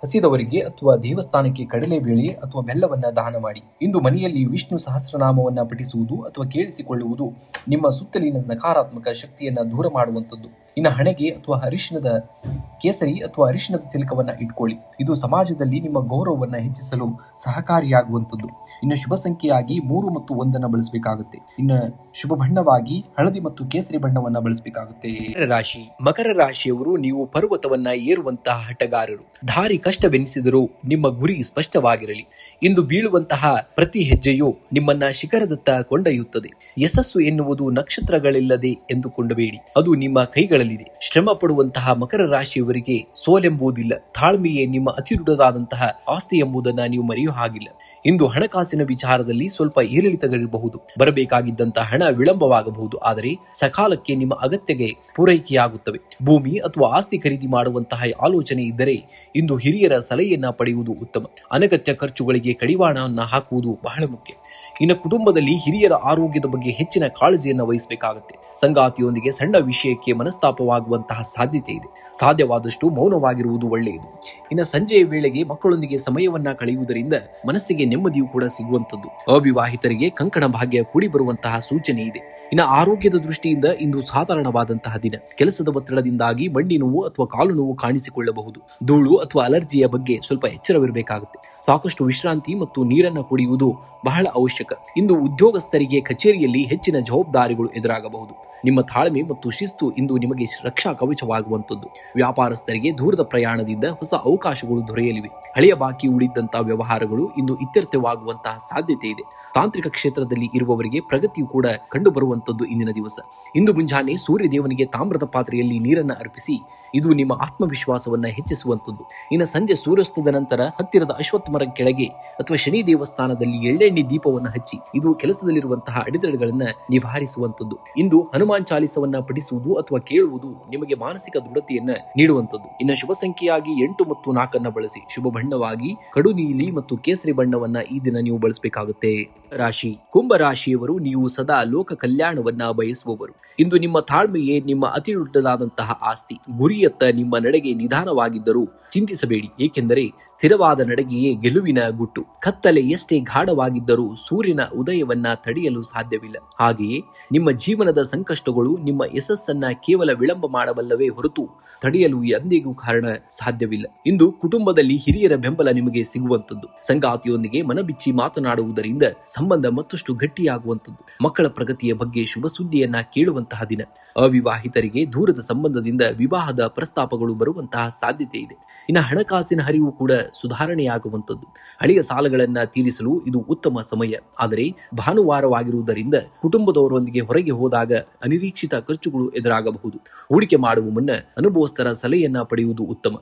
ಹಸಿದವರಿಗೆ ಅಥವಾ ದೇವಸ್ಥಾನಕ್ಕೆ ಕಡಲೆಬೇಳೆ ಅಥವಾ ಬೆಲ್ಲವನ್ನ ದಾನ ಮಾಡಿ. ಇಂದು ಮನೆಯಲ್ಲಿ ವಿಷ್ಣು ಸಹಸ್ರನಾಮವನ್ನ ಪಠಿಸುವುದು ಅಥವಾ ಕೇಳಿಸಿಕೊಳ್ಳುವುದು ನಿಮ್ಮ ಸುತ್ತಲಿನ ನಕಾರಾತ್ಮಕ ಶಕ್ತಿಯನ್ನ ದೂರ ಮಾಡುವಂಥದ್ದು. ಇನ್ನು ಹಣೆಗೆ ಅಥವಾ ಅರಿಶಿಣದ ಕೇಸರಿ ಅಥವಾ ಅರಿಶಿಣದ ತಿಲಕವನ್ನ ಇಟ್ಕೊಳ್ಳಿ. ಇದು ಸಮಾಜದಲ್ಲಿ ನಿಮ್ಮ ಗೌರವವನ್ನ ಹೆಚ್ಚಿಸಲು ಸಹಕಾರಿಯಾಗುವಂಥದ್ದು. ಇನ್ನು ಶುಭ ಸಂಖ್ಯೆಯಾಗಿ 3 ಮತ್ತು 1 ಬಳಸಬೇಕಾಗುತ್ತೆ. ಇನ್ನು ಶುಭ ಬಣ್ಣವಾಗಿ ಹಳದಿ ಮತ್ತು ಕೇಸರಿ ಬಣ್ಣವನ್ನ ಬಳಸಬೇಕಾಗುತ್ತೆ. ರಾಶಿ ಮಕರ ರಾಶಿಯವರು ನೀವು ಪರ್ವತವನ್ನ ಏರುವಂತಹ ಹಠಗಾರರು. ದಾರಿ ಕಷ್ಟವೆನಿಸಿದರೂ ನಿಮ್ಮ ಗುರಿ ಸ್ಪಷ್ಟವಾಗಿರಲಿ. ಇಂದು ಬೀಳುವಂತಹ ಪ್ರತಿ ಹೆಜ್ಜೆಯೂ ನಿಮ್ಮನ್ನ ಶಿಖರದತ್ತ ಕೊಂಡೊಯ್ಯುತ್ತದೆ. ಯಶಸ್ಸು ಎನ್ನುವುದು ನಕ್ಷತ್ರಗಳಿಲ್ಲದೆ ಎಂದುಕೊಂಡಬೇಡಿ, ಅದು ನಿಮ್ಮ ಕೈಗಳಲ್ಲಿದೆ. ಶ್ರಮ ಪಡುವಂತಹ ಮಕರ ರಾಶಿಯವರಿಗೆ ಸೋಲೆಂಬುದಿಲ್ಲ. ತಾಳ್ಮೆಯೇ ನಿಮ್ಮ ಅತಿದೊಡ್ಡದಾದಂತಹ ಆಸ್ತಿ ಎಂಬುದನ್ನ ನೀವು ಮರೆಯುವ ಹಾಗಿಲ್ಲ. ಇಂದು ಹಣಕಾಸಿನ ವಿಚಾರದಲ್ಲಿ ಸ್ವಲ್ಪ ಏರಿಳಿತಗಳಿರಬಹುದು. ಬರಬೇಕಾಗಿದ್ದಂತಹ ಹಣ ವಿಳಂಬವಾಗಬಹುದು. ಆದರೆ ಸಕಾಲಕ್ಕೆ ನಿಮ್ಮ ಅಗತ್ಯಗೆ ಪೂರೈಕೆಯಾಗುತ್ತವೆ. ಭೂಮಿ ಅಥವಾ ಆಸ್ತಿ ಖರೀದಿ ಮಾಡುವಂತಹ ಆಲೋಚನೆ ಇದ್ದರೆ ಇಂದು ಹಿರಿಯರ ಸಲಹೆಯನ್ನ ಪಡೆಯುವುದು ಉತ್ತಮ. ಅನಗತ್ಯ ಖರ್ಚುಗಳಿಗೆ ಕಡಿವಾಣವನ್ನ ಹಾಕುವುದು ಬಹಳ ಮುಖ್ಯ. ಇನ್ನು ಕುಟುಂಬದಲ್ಲಿ ಹಿರಿಯರ ಆರೋಗ್ಯದ ಬಗ್ಗೆ ಹೆಚ್ಚಿನ ಕಾಳಜಿಯನ್ನು ವಹಿಸಬೇಕಾಗುತ್ತೆ. ಸಂಗಾತಿಯೊಂದಿಗೆ ಸಣ್ಣ ವಿಷಯಕ್ಕೆ ಮನಸ್ತಾಪವಾಗುವಂತಹ ಸಾಧ್ಯತೆ ಇದೆ. ಸಾಧ್ಯವಾದಷ್ಟು ಮೌನವಾಗಿರುವುದು ಒಳ್ಳೆಯದು. ಇನ್ನು ಸಂಜೆಯ ವೇಳೆಗೆ ಮಕ್ಕಳೊಂದಿಗೆ ಸಮಯವನ್ನ ಕಳೆಯುವುದರಿಂದ ಮನಸ್ಸಿಗೆ ನೆಮ್ಮದಿಯೂ ಕೂಡ ಸಿಗುವಂತದ್ದು. ಅವಿವಾಹಿತರಿಗೆ ಕಂಕಣ ಭಾಗ್ಯ ಕೂಡಿ ಬರುವಂತಹ ಸೂಚನೆ ಇದೆ. ಇನ್ನು ಆರೋಗ್ಯದ ದೃಷ್ಟಿಯಿಂದ ಇಂದು ಸಾಧಾರಣವಾದಂತಹ ದಿನ. ಕೆಲಸದ ಒತ್ತಡದಿಂದಾಗಿ ಮಂಡಿ ನೋವು ಅಥವಾ ಕಾಲು ನೋವು ಕಾಣಿಸಿಕೊಳ್ಳಬಹುದು. ಧೂಳು ಅಥವಾ ಅಲರ್ಜಿಯ ಬಗ್ಗೆ ಸ್ವಲ್ಪ ಎಚ್ಚರವಿರಬೇಕಾಗುತ್ತೆ. ಸಾಕಷ್ಟು ವಿಶ್ರಾಂತಿ ಮತ್ತು ನೀರನ್ನು ಕುಡಿಯುವುದು ಬಹಳ ಅವಶ್ಯಕ. ಅವಶ್ಯಕ. ಇಂದು ಉದ್ಯೋಗಸ್ಥರಿಗೆ ಕಚೇರಿಯಲ್ಲಿ ಹೆಚ್ಚಿನ ಜವಾಬ್ದಾರಿಗಳು ಎದುರಾಗಬಹುದು. ನಿಮ್ಮ ತಾಳ್ಮೆ ಮತ್ತು ಶಿಸ್ತು ಇಂದು ನಿಮಗೆ ರಕ್ಷಾ ಕವಚವಾಗುವಂತದ್ದು. ವ್ಯಾಪಾರಸ್ಥರಿಗೆ ದೂರದ ಪ್ರಯಾಣದಿಂದ ಹೊಸ ಅವಕಾಶಗಳು ದೊರೆಯಲಿವೆ. ಹಳೆಯ ಬಾಕಿ ಉಳಿದಂತಹ ವ್ಯವಹಾರಗಳು ಇಂದು ಇತ್ಯರ್ಥವಾಗುವಂತಹ ಸಾಧ್ಯತೆ ಇದೆ. ತಾಂತ್ರಿಕ ಕ್ಷೇತ್ರದಲ್ಲಿ ಇರುವವರಿಗೆ ಪ್ರಗತಿಯು ಕೂಡ ಕಂಡು ಬರುವಂತದ್ದು ಇಂದಿನ ದಿವಸ. ಇಂದು ಮುಂಜಾನೆ ಸೂರ್ಯ ದೇವನಿಗೆ ತಾಮ್ರದ ಪಾತ್ರೆಯಲ್ಲಿ ನೀರನ್ನು ಅರ್ಪಿಸಿ ಇದು ನಿಮ್ಮ ಆತ್ಮವಿಶ್ವಾಸವನ್ನ ಹೆಚ್ಚಿಸುವಂತದ್ದು. ಇನ್ನು ಸಂಜೆ ಸೂರ್ಯಾಸ್ತದ ನಂತರ ಹತ್ತಿರದ ಅಶ್ವತ್ಥ ಮರ ಕೆಳಗೆ ಅಥವಾ ಶನಿ ದೇವಸ್ಥಾನದಲ್ಲಿ ಎಳ್ಳೆಣ್ಣೆ ದೀಪವನ್ನು ಹಚ್ಚಿ ಇದು ಕೆಲಸದಲ್ಲಿರುವಂತಹ ಅಡೆತಡೆಗಳನ್ನ ನಿವಾರಿಸುವಂತದ್ದು. ಇಂದು ಹನುಮಾನ್ ಚಾಲಿಸವನ್ನ ಪಠಿಸುವುದು ಅಥವಾ ಕೇಳುವುದು ನಿಮಗೆ ಮಾನಸಿಕ ದೃಢತೆಯನ್ನ ನೀಡುವಂತದ್ದು. ಇನ್ನು ಶುಭ ಸಂಖ್ಯೆಯಾಗಿ 8 ಮತ್ತು 4 ಬಳಸಿ. ಶುಭ ಬಣ್ಣವಾಗಿ ಕಡು ನೀಲಿ ಮತ್ತು ಕೇಸರಿ ಬಣ್ಣವನ್ನ ಈ ದಿನ ನೀವು ಬಳಸಬೇಕಾಗುತ್ತೆ. ರಾಶಿ ಕುಂಭ ರಾಶಿಯವರು ನೀವು ಸದಾ ಲೋಕ ಕಲ್ಯಾಣವನ್ನ ಬಯಸುವವರು. ಇಂದು ನಿಮ್ಮ ತಾಳ್ಮೆಯೇ ನಿಮ್ಮ ಅತಿ ದೊಡ್ಡದಾದಂತಹ ಆಸ್ತಿ. ಗುರಿಯತ್ತ ನಿಮ್ಮ ನಡೆಗೆ ನಿಧಾನವಾಗಿದ್ದರೂ ಚಿಂತಿಸಬೇಡಿ, ಏಕೆಂದರೆ ಸ್ಥಿರವಾದ ನಡೆಗೆಯೇ ಗೆಲುವಿನ ಗುಟ್ಟು. ಕತ್ತಲೆ ಎಷ್ಟೇ ಗಾಢವಾಗಿದ್ದರೂ ಸೂರ್ಯನ ಉದಯವನ್ನ ತಡೆಯಲು ಸಾಧ್ಯವಿಲ್ಲ. ಹಾಗೆಯೇ ನಿಮ್ಮ ಜೀವನದ ಸಂಕಷ್ಟಗಳು ನಿಮ್ಮ ಯಶಸ್ಸನ್ನ ಕೇವಲ ವಿಳಂಬ ಮಾಡಬಲ್ಲವೇ ಹೊರತು ತಡೆಯಲು ಎಂದಿಗೂ ಕಾರಣ ಸಾಧ್ಯವಿಲ್ಲ. ಇಂದು ಕುಟುಂಬದಲ್ಲಿ ಹಿರಿಯರ ಬೆಂಬಲ ನಿಮಗೆ ಸಿಗುವಂತದ್ದು. ಸಂಗಾತಿಯೊಂದಿಗೆ ಮನಬಿಚ್ಚಿ ಮಾತನಾಡುವುದರಿಂದ ಸಂಬಂಧ ಮತ್ತಷ್ಟು ಗಟ್ಟಿಯಾಗುವಂತದ್ದು. ಮಕ್ಕಳ ಪ್ರಗತಿಯ ಬಗ್ಗೆ ಶುಭ ಸುದ್ದಿಯನ್ನ ಕೇಳುವಂತಹ ದಿನ. ಅವಿವಾಹಿತರಿಗೆ ದೂರದ ಸಂಬಂಧದಿಂದ ವಿವಾಹದ ಪ್ರಸ್ತಾಪಗಳು ಬರುವಂತಹ ಸಾಧ್ಯತೆ ಇದೆ. ಇನ್ನು ಹಣಕಾಸಿನ ಹರಿವು ಕೂಡ ಸುಧಾರಣೆಯಾಗುವಂತದ್ದು. ಹಳೆಯ ಸಾಲಗಳನ್ನ ತೀರಿಸಲು ಇದು ಉತ್ತಮ ಸಮಯ. ಆದರೆ ಭಾನುವಾರವಾಗಿರುವುದರಿಂದ ಕುಟುಂಬದವರೊಂದಿಗೆ ಹೊರಗೆ ಹೋದಾಗ ಅನಿರೀಕ್ಷಿತ ಖರ್ಚುಗಳು ಎದುರಾಗಬಹುದು. ಹೂಡಿಕೆ ಮಾಡುವ ಮುನ್ನ ಅನುಭವಸ್ಥರ ಸಲಹೆಯನ್ನ ಪಡೆಯುವುದು ಉತ್ತಮ.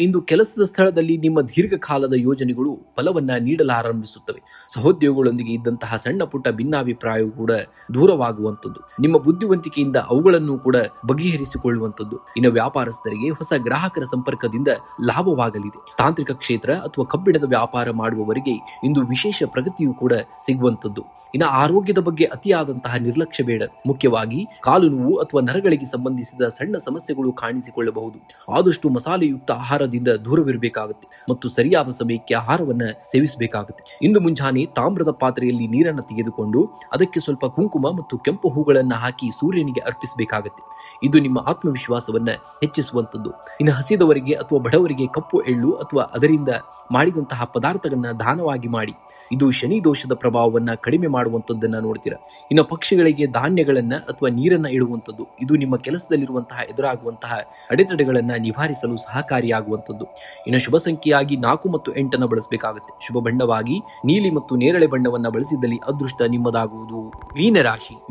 ಇಂದು ಕೆಲಸದ ಸ್ಥಳದಲ್ಲಿ ನಿಮ್ಮ ದೀರ್ಘಕಾಲದ ಯೋಜನೆಗಳು ಫಲವನ್ನ ನೀಡಲಾರಂಭಿಸುತ್ತವೆ. ಸಹೋದ್ಯೋಗಿಗಳೊಂದಿಗೆ ಇದ್ದಂತಹ ಸಣ್ಣ ಪುಟ್ಟ ಭಿನ್ನಾಭಿಪ್ರಾಯವು ಕೂಡ ದೂರವಾಗುವಂತದ್ದು. ನಿಮ್ಮ ಬುದ್ಧಿವಂತಿಕೆಯಿಂದ ಅವುಗಳನ್ನು ಕೂಡ ಬಗೆಹರಿಸಿಕೊಳ್ಳುವಂತದ್ದು. ಇನ್ನು ವ್ಯಾಪಾರಸ್ಥರಿಗೆ ಹೊಸ ಗ್ರಾಹಕರ ಸಂಪರ್ಕದಿಂದ ಲಾಭವಾಗಲಿದೆ. ತಾಂತ್ರಿಕ ಕ್ಷೇತ್ರ ಅಥವಾ ಕಬ್ಬಿಣದ ವ್ಯಾಪಾರ ಮಾಡುವವರಿಗೆ ಇಂದು ವಿಶೇಷ ಪ್ರಗತಿಯೂ ಕೂಡ ಸಿಗುವಂತದ್ದು. ಇನ್ನು ಆರೋಗ್ಯದ ಬಗ್ಗೆ ಅತಿಯಾದಂತಹ ನಿರ್ಲಕ್ಷ್ಯ ಬೇಡ. ಮುಖ್ಯವಾಗಿ ಕಾಲು ನೋವು ಅಥವಾ ನರಗಳಿಗೆ ಸಂಬಂಧಿಸಿದ ಸಣ್ಣ ಸಮಸ್ಯೆಗಳು ಕಾಣಿಸಿಕೊಳ್ಳಬಹುದು. ಆದಷ್ಟು ಮಸಾಲೆಯುಕ್ತ ಆಹಾರದಿಂದ ದೂರವಿರಬೇಕಾಗುತ್ತೆ ಮತ್ತು ಸರಿಯಾದ ಸಮಯಕ್ಕೆ ಆಹಾರವನ್ನ ಸೇವಿಸಬೇಕಾಗುತ್ತೆ. ಇಂದು ಮುಂಜಾನೆ ತಾಮ್ರದ ಪಾತ್ರೆಯಲ್ಲಿ ನೀರನ್ನು ತೆಗೆದುಕೊಂಡು ಅದಕ್ಕೆ ಸ್ವಲ್ಪ ಕುಂಕುಮ ಮತ್ತು ಕೆಂಪು ಹೂಗಳನ್ನ ಹಾಕಿ ಸೂರ್ಯನಿಗೆ ಅರ್ಪಿಸಬೇಕಾಗುತ್ತೆ. ಇದು ನಿಮ್ಮ ಆತ್ಮವಿಶ್ವಾಸವನ್ನ ಹೆಚ್ಚಿಸುವಂತದ್ದು. ಇನ್ನು ಹಸಿದವರಿಗೆ ಅಥವಾ ಬಡವರಿಗೆ ಕಪ್ಪು ಎಳ್ಳು ಅಥವಾ ಅದರಿಂದ ಮಾಡಿದಂತಹ ಪದಾರ್ಥಗಳನ್ನ ದಾನವಾಗಿ ಮಾಡಿ. ಇದು ಶನಿ ದೋಷದ ಪ್ರಭಾವವನ್ನ ಕಡಿಮೆ ಮಾಡುವಂತದ್ದನ್ನ ನೋಡ್ತೀರಾ. ಇನ್ನು ಪಕ್ಷಿಗಳಿಗೆ ಧಾನ್ಯಗಳನ್ನ ಅಥವಾ ನೀರನ್ನ ಇಡುವಂತದ್ದು. ಇದು ನಿಮ್ಮ ಕೆಲಸದಲ್ಲಿರುವಂತಹ ಎದುರಾಗುವಂತಹ ಅಡೆತಡೆಗಳನ್ನ ನಿವಾರಿಸಲು ಸಹಕಾರಿಯಾಗುವಂತದ್ದು. ಇನ್ನು ಶುಭ ಸಂಖ್ಯೆಯಾಗಿ 4 ಮತ್ತು 8 ಬಳಸಬೇಕಾಗುತ್ತೆ. ಶುಭ ಬಣ್ಣವಾಗಿ ನೀಲಿ ಮತ್ತು ನೇರಳೆ ಬಣ್ಣವನ್ನ ಬಳಸಿದಲ್ಲಿ ಅದೃಷ್ಟ ನಿಮ್ಮದಾಗುವುದು.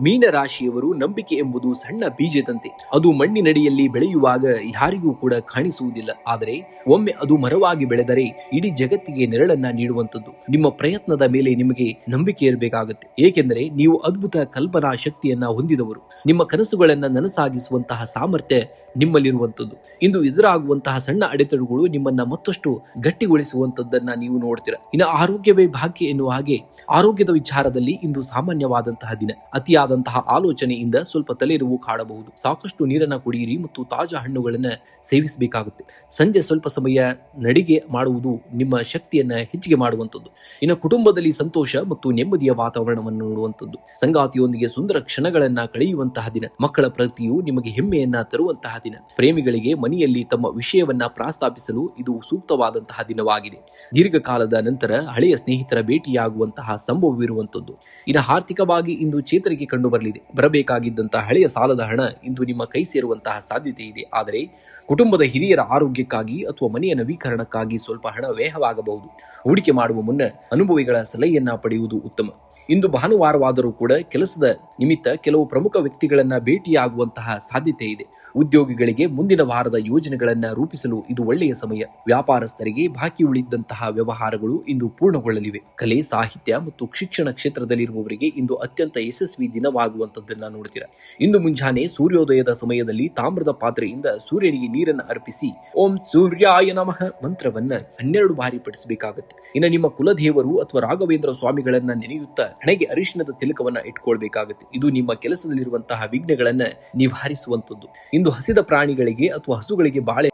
ಮೀನರಾಶಿಯವರು ನಂಬಿಕೆ ಎಂಬುದು ಸಣ್ಣ ಬೀಜದಂತೆ. ಅದು ಮಣ್ಣಿನಡಿಯಲ್ಲಿ ಬೆಳೆಯುವಾಗ ಯಾರಿಗೂ ಕೂಡ ಕಾಣಿಸುವುದಿಲ್ಲ. ಆದರೆ ಒಮ್ಮೆ ಅದು ಮರವಾಗಿ ಬೆಳೆದರೆ ಇಡೀ ಜಗತ್ತಿಗೆ ನೆರಳನ್ನ ನೀಡುವಂತದ್ದು. ನಿಮ್ಮ ಪ್ರಯತ್ನದ ಮೇಲೆ ನಿಮಗೆ ನಂಬಿಕೆ ಇರಬೇಕಾಗುತ್ತೆ, ಏಕೆಂದರೆ ನೀವು ಅದ್ಭುತ ಕಲ್ಪನಾ ಶಕ್ತಿಯನ್ನ ಹೊಂದಿದವರು. ನಿಮ್ಮ ಕನಸುಗಳನ್ನ ನನಸಾಗಿಸುವಂತಹ ಸಾಮರ್ಥ್ಯ ನಿಮ್ಮಲ್ಲಿರುವಂತದ್ದು. ಇಂದು ಎದುರಾಗುವಂತಹ ಸಣ್ಣ ಅಡೆತಡೆಗಳು ನಿಮ್ಮನ್ನ ಮತ್ತಷ್ಟು ಗಟ್ಟಿಗೊಳಿಸುವಂತದ್ದನ್ನ ನೀವು ನೋಡ್ತೀರಾ. ಇನ್ನು ಆರೋಗ್ಯವೇ ಭಾಗ್ಯ ಎನ್ನುವ ಹಾಗೆ ಆರೋಗ್ಯದ ವಿಚಾರದಲ್ಲಿ ಇಂದು ಸಾಮಾನ್ಯವಾದಂತಹ ದಿನ. ಅತಿಯಾದಂತಹ ಆಲೋಚನೆಯಿಂದ ಸ್ವಲ್ಪ ತಲೆನೋವು ಕಾಡಬಹುದು. ಸಾಕಷ್ಟು ನೀರನ್ನ ಕುಡಿಯಿರಿ ಮತ್ತು ತಾಜಾ ಹಣ್ಣುಗಳನ್ನ ಸೇವಿಸಬೇಕಾಗುತ್ತೆ. ಸಂಜೆ ಸ್ವಲ್ಪ ಸಮಯ ನಡಿಗೆ ಮಾಡುವುದು ನಿಮ್ಮ ಶಕ್ತಿಯನ್ನ ಹೆಚ್ಚಿಗೆ ಮಾಡುವಂಥದ್ದು. ಇನ್ನು ಕುಟುಂಬದಲ್ಲಿ ಸಂತೋಷ ಮತ್ತು ನೆಮ್ಮದಿಯ ವಾತಾವರಣವನ್ನು ನೋಡುವಂಥದ್ದು. ಸಂಗಾತಿಯೊಂದಿಗೆ ಸುಂದರ ಕ್ಷಣಗಳನ್ನ ಕಳೆಯುವಂತಹ ದಿನ. ಮಕ್ಕಳ ಪ್ರಗತಿಯು ನಿಮಗೆ ಹೆಮ್ಮೆಯನ್ನ ತರುವಂತಹ ದಿನ. ಪ್ರೇಮಿಗಳಿಗೆ ಮನೆಯಲ್ಲಿ ತಮ್ಮ ವಿಷಯವನ್ನ ಪ್ರಸ್ತಾಪಿಸಲು ಇದು ಸೂಕ್ತವಾದಂತಹ ದಿನವಾಗಿದೆ. ದೀರ್ಘಕಾಲದ ನಂತರ ಹಳೆಯ ಸ್ನೇಹಿತರ ಭೇಟಿಯಾಗುವಂತಹ ಸಂಭವವಿರುವಂಥದ್ದು. ಇನ್ನು ಆರ್ಥಿಕವಾಗಿ ಇಂದು ಚೇತರಿಕೆ ಕಂಡು ಬರಲಿದೆ. ಬರಬೇಕಾಗಿದ್ದಂತಹ ಹಳೆಯ ಸಾಲದ ಹಣ ಇಂದು ನಿಮ್ಮ ಕೈ ಸೇರುವಂತಹ ಸಾಧ್ಯತೆ ಇದೆ. ಆದರೆ ಕುಟುಂಬದ ಹಿರಿಯರ ಆರೋಗ್ಯಕ್ಕಾಗಿ ಅಥವಾ ಮನೆಯ ನವೀಕರಣಕ್ಕಾಗಿ ಸ್ವಲ್ಪ ಹಣ ವ್ಯಯವಾಗಬಹುದು. ಹೂಡಿಕೆ ಮಾಡುವ ಮುನ್ನ ಅನುಭವಿಗಳ ಸಲಹೆಯನ್ನ ಪಡೆಯುವುದು ಉತ್ತಮ. ಇಂದು ಭಾನುವಾರವಾದರೂ ಕೂಡ ಕೆಲಸದ ನಿಮಿತ್ತ ಕೆಲವು ಪ್ರಮುಖ ವ್ಯಕ್ತಿಗಳನ್ನ ಭೇಟಿಯಾಗುವಂತಹ ಸಾಧ್ಯತೆ ಇದೆ. ಉದ್ಯೋಗಿಗಳಿಗೆ ಮುಂದಿನ ವಾರದ ಯೋಜನೆಗಳನ್ನ ರೂಪಿಸಲು ಇದು ಒಳ್ಳೆಯ ಸಮಯ. ವ್ಯಾಪಾರಸ್ಥರಿಗೆ ಬಾಕಿ ಉಳಿದಂತಹ ವ್ಯವಹಾರಗಳು ಇಂದು ಪೂರ್ಣಗೊಳ್ಳಲಿವೆ. ಕಲೆ, ಸಾಹಿತ್ಯ ಮತ್ತು ಶಿಕ್ಷಣ ಕ್ಷೇತ್ರದಲ್ಲಿರುವವರಿಗೆ ಇಂದು ಅತ್ಯಂತ ಯಶಸ್ವಿ ದಿನವಾಗುವಂತದ್ದನ್ನ ನೋಡ್ತೀರಾ. ಇಂದು ಮುಂಜಾನೆ ಸೂರ್ಯೋದಯದ ಸಮಯದಲ್ಲಿ ತಾಮ್ರದ ಪಾತ್ರೆಯಿಂದ ಸೂರ್ಯನಿಗೆ ನೀರನ್ನು ಅರ್ಪಿಸಿ ಓಂ ಸೂರ್ಯಾಯ ನಮಃ ಮಂತ್ರವನ್ನ 12 ಬಾರಿ ಪಠಿಸಬೇಕಾಗುತ್ತೆ. ಇನ್ನು ನಿಮ್ಮ ಕುಲದೇವರು ಅಥವಾ ರಾಘವೇಂದ್ರ ಸ್ವಾಮಿಗಳನ್ನ ನೆನೆಯುತ್ತಾ ಹಣೆಗೆ ಅರಿಶಿಣದ ತಿಲಕವನ್ನ ಇಟ್ಕೊಳ್ಬೇಕಾಗುತ್ತೆ. ಇದು ನಿಮ್ಮ ಕೆಲಸದಲ್ಲಿರುವಂತಹ ವಿಘ್ನಗಳನ್ನ ನಿವಾರಿಸುವಂತದ್ದು. ಇಂದು ಹಸಿದ ಪ್ರಾಣಿಗಳಿಗೆ ಅಥವಾ ಹಸುಗಳಿಗೆ ಬಾಳೆ